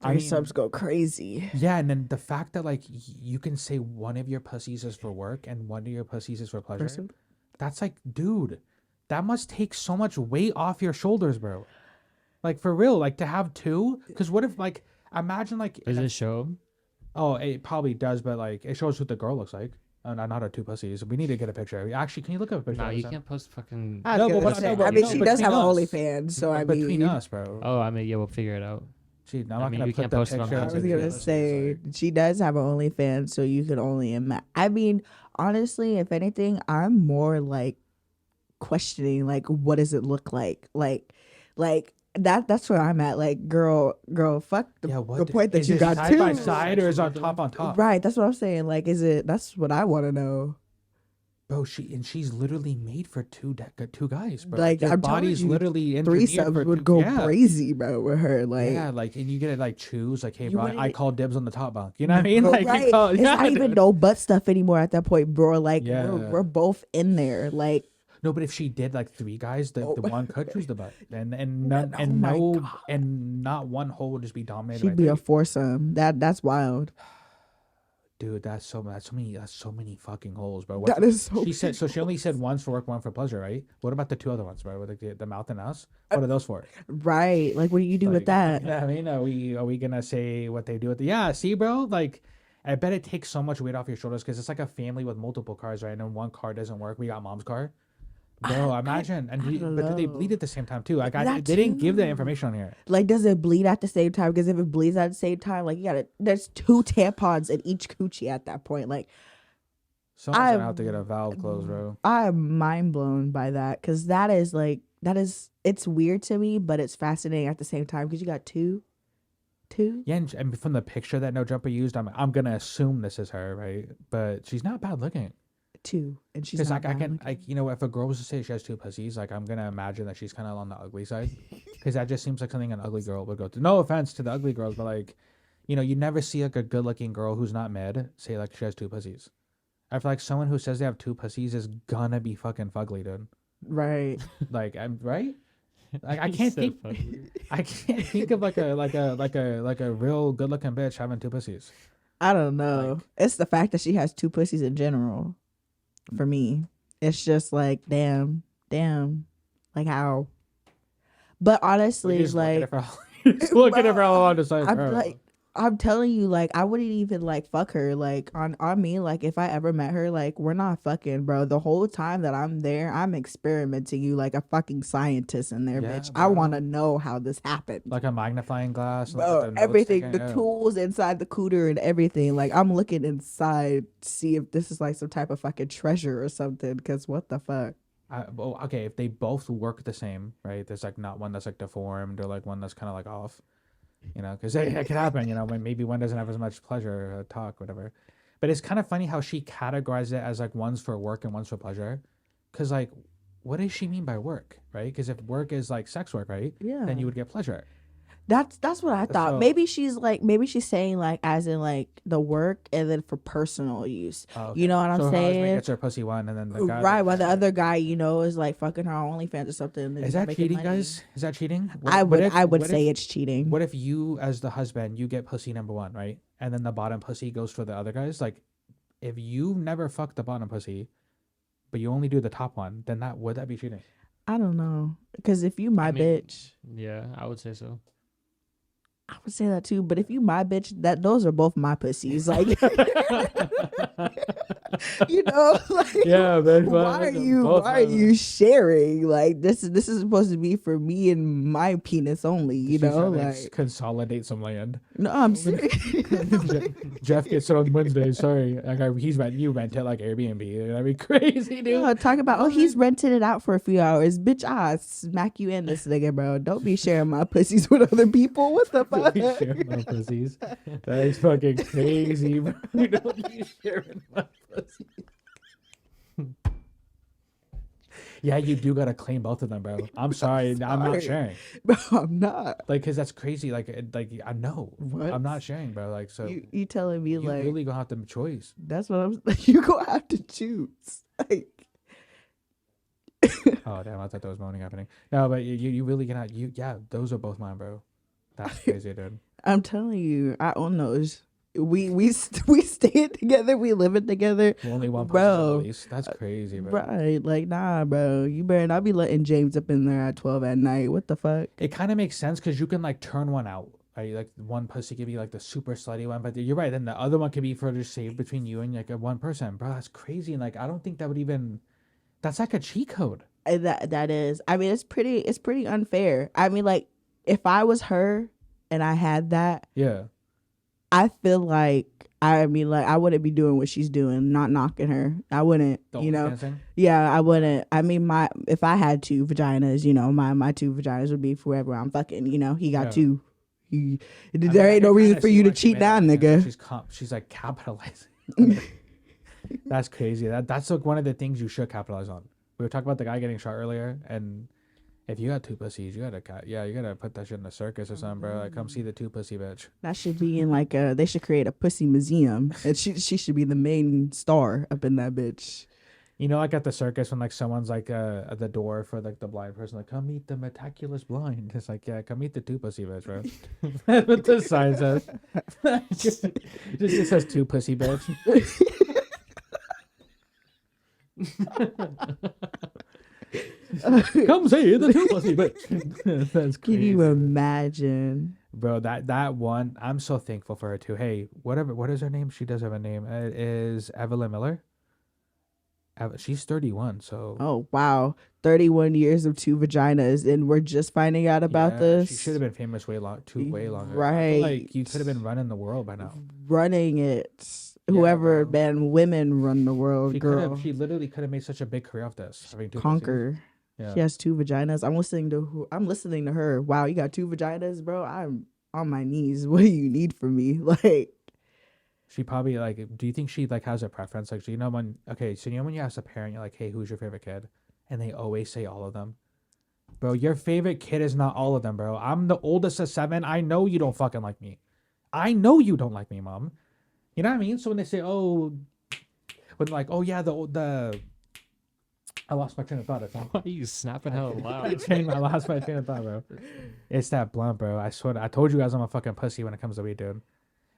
Our subs go crazy. Yeah, and then the fact that like you can say 1 of your pussies is for work and 1 of your pussies is for pleasure. That's like, dude, that must take so much weight off your shoulders, bro. Like for real, like to have 2, because what if like Imagine like Does it show? oh, it probably does, but like it shows what the girl looks like. Not our two pussies. We need to get a picture. Actually, can you look up a picture? No, of you this? can't post fucking. I No, was but gonna what- say, no, but- I mean, no, she does have an between us. OnlyFans, so I between mean, us, bro. Oh, I mean, yeah, we'll figure it out. See, I'm I not mean, gonna you put can't the post it on picture. I Content was of gonna the Creators, say pussies, she does have an OnlyFans, so you could only imagine. I mean, honestly, if anything, I'm more like questioning, like, what does it look like, like that. That's where I'm at. Like, girl, fuck the, Yeah, what the point that is you it got side by too. side or is it on top? Right, that's what I'm saying. Like, is it? That's what I want to know. Bro, she's literally made for two guys, bro. Like, Their I'm telling body's you, literally engineered for Threesomes would two- go yeah. crazy, bro, with her. Like, Yeah, like, and you get to like choose, like, hey, You bro, wouldn't- I call dibs on the top bunk. You know what I mean? bro, Like, right? you call, It's yeah, not even dude. no butt stuff anymore at that point, bro. Like, Yeah. we're both in there. Like, No, but if she did like three guys, the Oh. one could choose the butt, and none, Oh and my no, God. and not one hole would just be dominated by she'd be three. a foursome. That's wild. Dude, that's so many fucking holes, bro. That is so. She said so. She only said one's for work, one for pleasure, right? What about the two other ones, bro? With the mouth and us? What are those for? Right. Like, what do you do with Like, that? You know what I mean? Are we gonna say what they do with the? Yeah, see, bro. Like, I bet it takes so much weight off your shoulders because it's like a family with multiple cars, right? And one car doesn't work. We got mom's car, bro. Imagine, I don't but do they know. bleed at the same time too? Like, That they didn't give the too. information on here. Like, does it bleed at the same time? Because if it bleeds at the same time, like, you gotta. There's 2 tampons in each coochie at that point. Like, Someone's gonna I- have to get a valve closed, bro. I'm mind blown by that because that is it's weird to me, but it's fascinating at the same time because you got two. Yeah, and from the picture that No Jumper used, I'm gonna assume this is her, right? But she's not bad looking. And she's Because not like I bad can looking. like you know if a girl was to say she has two pussies, like I'm gonna imagine that she's kind of on the ugly side, because that just seems like something an ugly girl would go through. No offense to the ugly girls, but like, you know, you never see like a good looking girl who's not mid say like she has two pussies. I feel like someone who says they have two pussies is gonna be fucking fugly, dude. Right. Like I'm right. Like I He's can't so think. funny. I can't think of like a real good looking bitch having two pussies. I don't know. Like- It's the fact that she has two pussies in general. For me, it's just like damn, like how. But honestly, Just like look at it for how long to say. I'm telling you, like I wouldn't even like fuck her. Like on me, like if I ever met her, like we're not fucking, bro. The whole time that I'm there, I'm experimenting you like a fucking scientist in there, Yeah, bitch. I bro. want to know how this happened. like a magnifying glass. look at Bro, the notes everything, taken, the yeah. tools inside the cooter and everything. Like I'm looking inside, to see if this is like some type of fucking treasure or something. Cause what the fuck? Well, okay, if they both work the same, right? There's like not one that's like deformed or like one that's kind of like off, you know, because it can happen, you know, when maybe one doesn't have as much pleasure, talk, whatever. But it's kind of funny how she categorized it as like one's for work and one's for pleasure, because like, what does she mean by work, right? Because if work is like sex work, right? Yeah. Then you would get pleasure. That's what I thought. So- Maybe she's saying like as in like the work and then for personal use. Oh, okay. You know what I'm so her husband saying? gets her pussy one, and then the guy. Right, while the other guy, you know, is like fucking her OnlyFans or something. and Is that making cheating, money. guys? Is that cheating? I would what say if- it's cheating. What if you, as the husband, you get pussy number one, right? And then the bottom pussy goes for the other guys? Like, if you never fuck the bottom pussy, but you only do the top one, then would that be cheating? I don't know, because if you my I mean, bitch, Yeah, I would say so. I would say that too. But if you my bitch, those are both my pussies. Like, you know, like Yeah, man. why are you sharing? Like this is supposed to be for me and my penis only. You know, like consolidate some land. no, I'm serious. Jeff gets it on Wednesday. Sorry, you rent it like Airbnb. That'd be crazy, dude. No, talk about he's renting it out for a few hours. Bitch, I smack you in this nigga, bro. Don't be sharing my pussies with other people. What the fuck? Don't be sharing my pussies. That is fucking crazy, bro. Don't be sharing my pussies. Yeah, you do gotta claim both of them, bro. I'm sorry, I'm not sharing. Bro, I'm not. Like, cause that's crazy. Like I know, What? I'm not sharing, bro. Like, so You telling me you like really gonna have to choose. that's what I'm you gonna have to choose. Like Oh damn, I thought that was moaning happening. No, but you really gonna yeah, those are both mine, bro. That's crazy, dude. I'm telling you, I own those. We staying together, we living together. Only one Bro. person at least. That's crazy, bro. Right. Like, nah, bro. You better not be letting James up in there at 12 at night. What the fuck? It kind of makes sense because you can like turn one out, like one pussy could be like the super slutty one, but you're right. Then the other one could be for just saved between you and like a one person, bro. That's crazy. And like I don't think that would even. That's like a cheat code. That is. I mean, it's pretty unfair. I mean, like if I was her and I had that, Yeah. I feel like I mean, like I wouldn't be doing what she's doing, not knocking her. I wouldn't, Don't you know. dancing? Yeah, I wouldn't. I mean, if I had two vaginas, you know, my two vaginas would be for whoever I'm fucking. You know, he got Yeah. two. There I ain't no can reason kinda for see you to why she cheat made now, that argument. nigga. She's like capitalizing. That's crazy. That's like one of the things you should capitalize on. We were talking about the guy getting shot earlier, and if you got two pussies, you gotta put that shit in a circus or something, bro. Like come see the two pussy bitch. That should be in like they should create a pussy museum, and she should be the main star up in that bitch. You know, like at the circus when like someone's like at the door for like the blind person, like come meet the meticulous blind. It's like come meet the two pussy bitch, bro. That's what the sign says. Just says two pussy bitch. Come see the two pussy bitch. That's Can crazy. you imagine? Bro, that one, I'm so thankful for her too. Hey, what is her name? She does have a name. It is Evelyn Miller. She's 31, so Oh wow, 31 years of two vaginas, and we're just finding out about yeah, this. She should have been famous way longer. I feel Right. like you could have been running the world by now. Running it. Yeah, Whoever bro. been women run the world, girl. She literally could have made such a big career off this. Having two pussies. Conquer. Yeah. She has two vaginas. I'm listening to her. Wow, you got two vaginas, bro. I'm on my knees. What do you need from me? Like, She probably like. Do you think she like has a preference? Like, so you know when when you ask a parent, you're like, "Hey, who's your favorite kid?" And they always say all of them. Bro, your favorite kid is not all of them, bro. I'm the oldest of 7. I know you don't fucking like me. I know you don't like me, mom. You know what I mean? So when they say, "Oh," when like, "Oh yeah," the I lost my train of thought. Why are you snapping hella loud? I lost my train of thought, bro. It's that blunt, bro. I swear. I told you guys I'm a fucking pussy when it comes to weed, dude.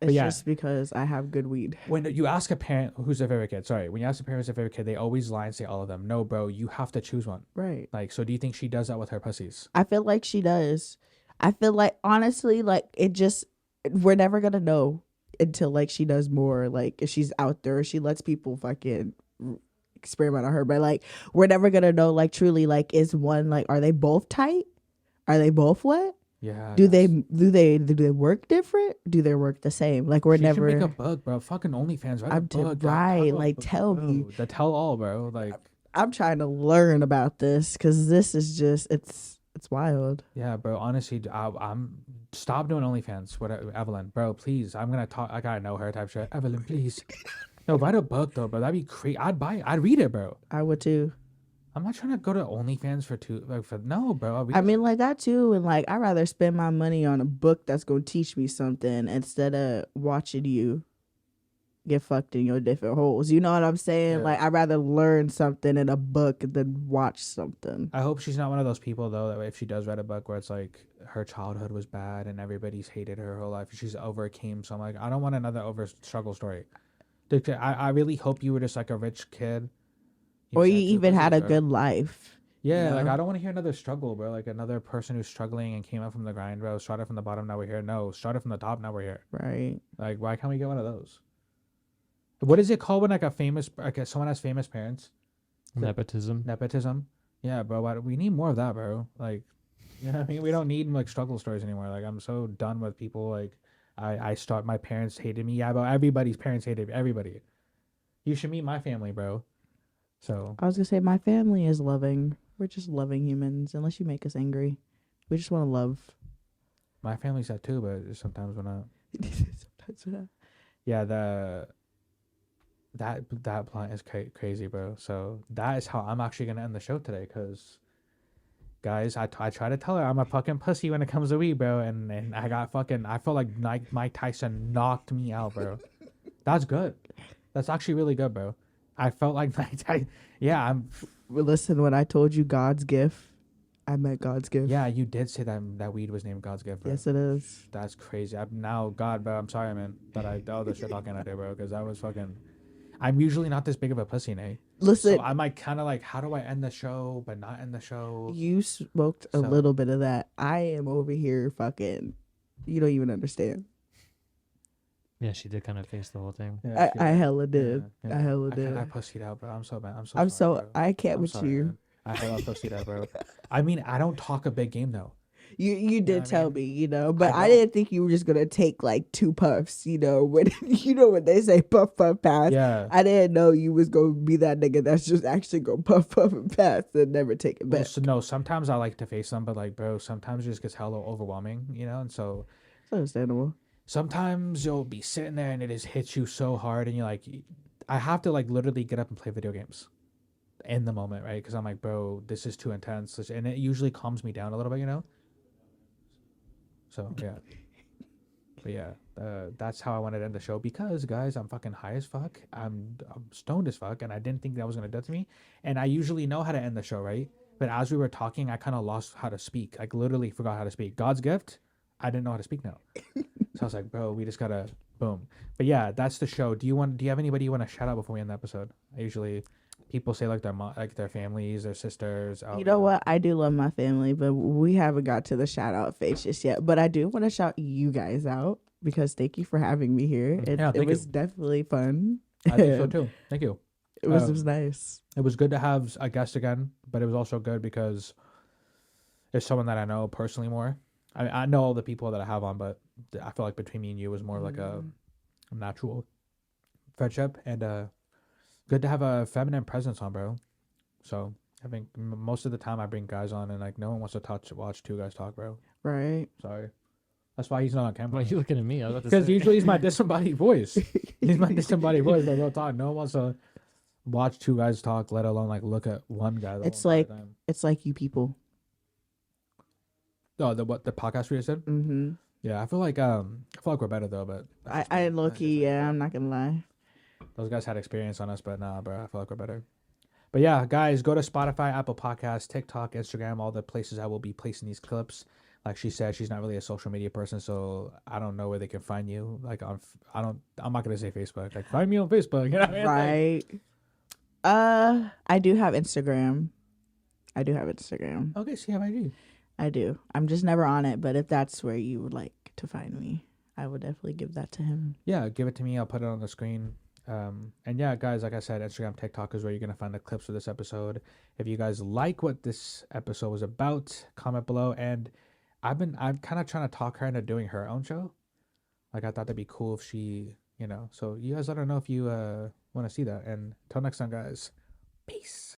it's yeah. just because I have good weed. When you ask a parent who's their favorite kid, when you ask a parent who's their favorite kid, they always lie and say all of them. No, bro, you have to choose one. Right. Like, so do you think she does that with her pussies? I feel like she does. I feel like honestly, like we're never gonna know until like she does more. Like if she's out there, she lets people fucking experiment on her. But like we're never gonna know. Like truly, like is one like are they both tight? Are they both wet? Yeah. Do they work different? Do they work the same? Like we're she never. should make a book, bro. Fucking OnlyFans, right? I'm like tell me. The tell all, bro. Like I'm trying to learn about this because this is just it's wild. yeah, bro. Honestly, I'm stop doing OnlyFans. Evelyn, bro? Please, I'm gonna talk. I gotta know her type shit. Evelyn, please. No, write a book though, bro. That'd be crazy. I'd buy it. I'd read it, bro. I would too. I'm not trying to go to OnlyFans no, bro. I mean, like that too, and like I'd rather spend my money on a book that's gonna teach me something instead of watching you get fucked in your different holes. You know what I'm saying? Yeah. Like I'd rather learn something in a book than watch something. I hope she's not one of those people though that if she does write a book where it's like her childhood was bad and everybody's hated her whole life, she's overcame. So I'm like, I don't want another struggle story. I really hope you were just like a rich kid. Or you said two even had a pussies, bro. good life. Yeah, you like know? I don't want to hear another struggle, bro. Like another person who's struggling and came up from the grind, bro. Started from the bottom, now we're here. No, started from the top, now we're here. Right. Like, why can't we get one of those? What is it called when someone has famous parents? Nepotism. Nepotism. Yeah, bro. We need more of that, bro. Like, you know what I mean? We don't need like struggle stories anymore. Like, I'm so done with people like my parents hated me. Yeah, bro. Everybody's parents hated me. Everybody. You should meet my family, bro. So I was gonna say my family is loving. We're just loving humans, unless you make us angry. We just want to love. my family's that too, but sometimes we're not. Sometimes we're not. Yeah, that plant is crazy, bro. So that is how I'm actually gonna end the show today, cause guys, I try to tell her I'm a fucking pussy when it comes to weed, bro, and I felt like Mike Tyson knocked me out, bro. That's good. That's actually really good, bro. I felt like Mike Tyson. Yeah, Listen, when I told you God's gift, I meant God's gift. yeah, you did say that weed was named God's gift, bro. Yes, it is. That's crazy. God, bro, I'm sorry, man, that I all the shit talking out there, bro, because I was fucking. I'm usually not this big of a pussy, Nate. Listen, So I'm like kind of like, how do I end the show but not end the show? you smoked a So- little bit of that. I am over here fucking You don't even understand. Yeah, she did kind of face the whole thing. Yeah, I hella did. yeah. I hella I did. pussied out, bro. I'm so mad. I'm so I'm sorry, so bro. I can't I'm with sorry, you. man. I hella pussied out, bro. I mean, I don't talk a big game though. You know did what I tell mean? me, you know, I but I don't. didn't think you were just gonna take like 2 puffs, you know, when when they say puff puff pass. Yeah. I didn't know you was gonna be that nigga that's just actually gonna puff puff and pass and never take it Well, back. so, no, sometimes I like to face them, but like, bro, sometimes it just gets hella overwhelming, you know? And so It's understandable. sometimes you'll be sitting there and it just hits you so hard, and you're like, I have to like literally get up and play video games in the moment, right? Because I'm like, bro, this is too intense. And it usually calms me down a little bit, you know? So, yeah. But yeah, that's how I wanted to end the show because, guys, I'm fucking high as fuck. I'm stoned as fuck, and I didn't think that was gonna do that to me. And I usually know how to end the show, right? But as we were talking, I kind of lost how to speak. Like literally forgot how to speak. God's gift, I didn't know how to speak now. So I was like, bro, we just gotta boom. But yeah, that's the show. Do you have anybody you want to shout out before we end the episode? I usually people say like their families, their sisters. You know what? I do love my family, but we haven't got to the shout out phase just yet. But I do want to shout you guys out because thank you for having me here. It was definitely fun. I think so too. Thank you. It was nice. It was good to have a guest again, but it was also good because it's someone that I know personally more. I know all the people that I have on, but I feel like between me and you was more like a natural friendship, and good to have a feminine presence on, bro. So I think most of the time I bring guys on, and like no one wants to watch 2 guys talk, bro. Right. Sorry, that's why he's not on Why are camera. you looking at me? Because usually he's my disembodied voice. He's my disembodied voice, but real talk. No one wants to watch 2 guys talk, let alone like look at one guy. It's like you people. Oh, the podcast we just said. Mm-hmm. Yeah, I feel like we're better though, but I low key, yeah, I'm not gonna lie. those guys had experience on us, but nah, bro, I feel like we're better. But yeah, guys, go to Spotify, Apple Podcasts, TikTok, Instagram, all the places I will be placing these clips. Like she said, she's not really a social media person, so I don't know where they can find you. Like I'm not gonna say Facebook. Like find me on Facebook, you know what I mean? Right. I do have Instagram. Okay, so you have IG. I do. I'm just never on it, but if that's where you would like to find me, I would definitely give that to him. Yeah, give it to me. I'll put it on the screen. And yeah, guys, like I said, Instagram, TikTok is where you're gonna find the clips for this episode. If you guys like what this episode was about, comment below. And I'm kind of trying to talk her into doing her own show. Like I thought that'd be cool if she, So you guys let her know if you want to see that. And until next time, guys, peace.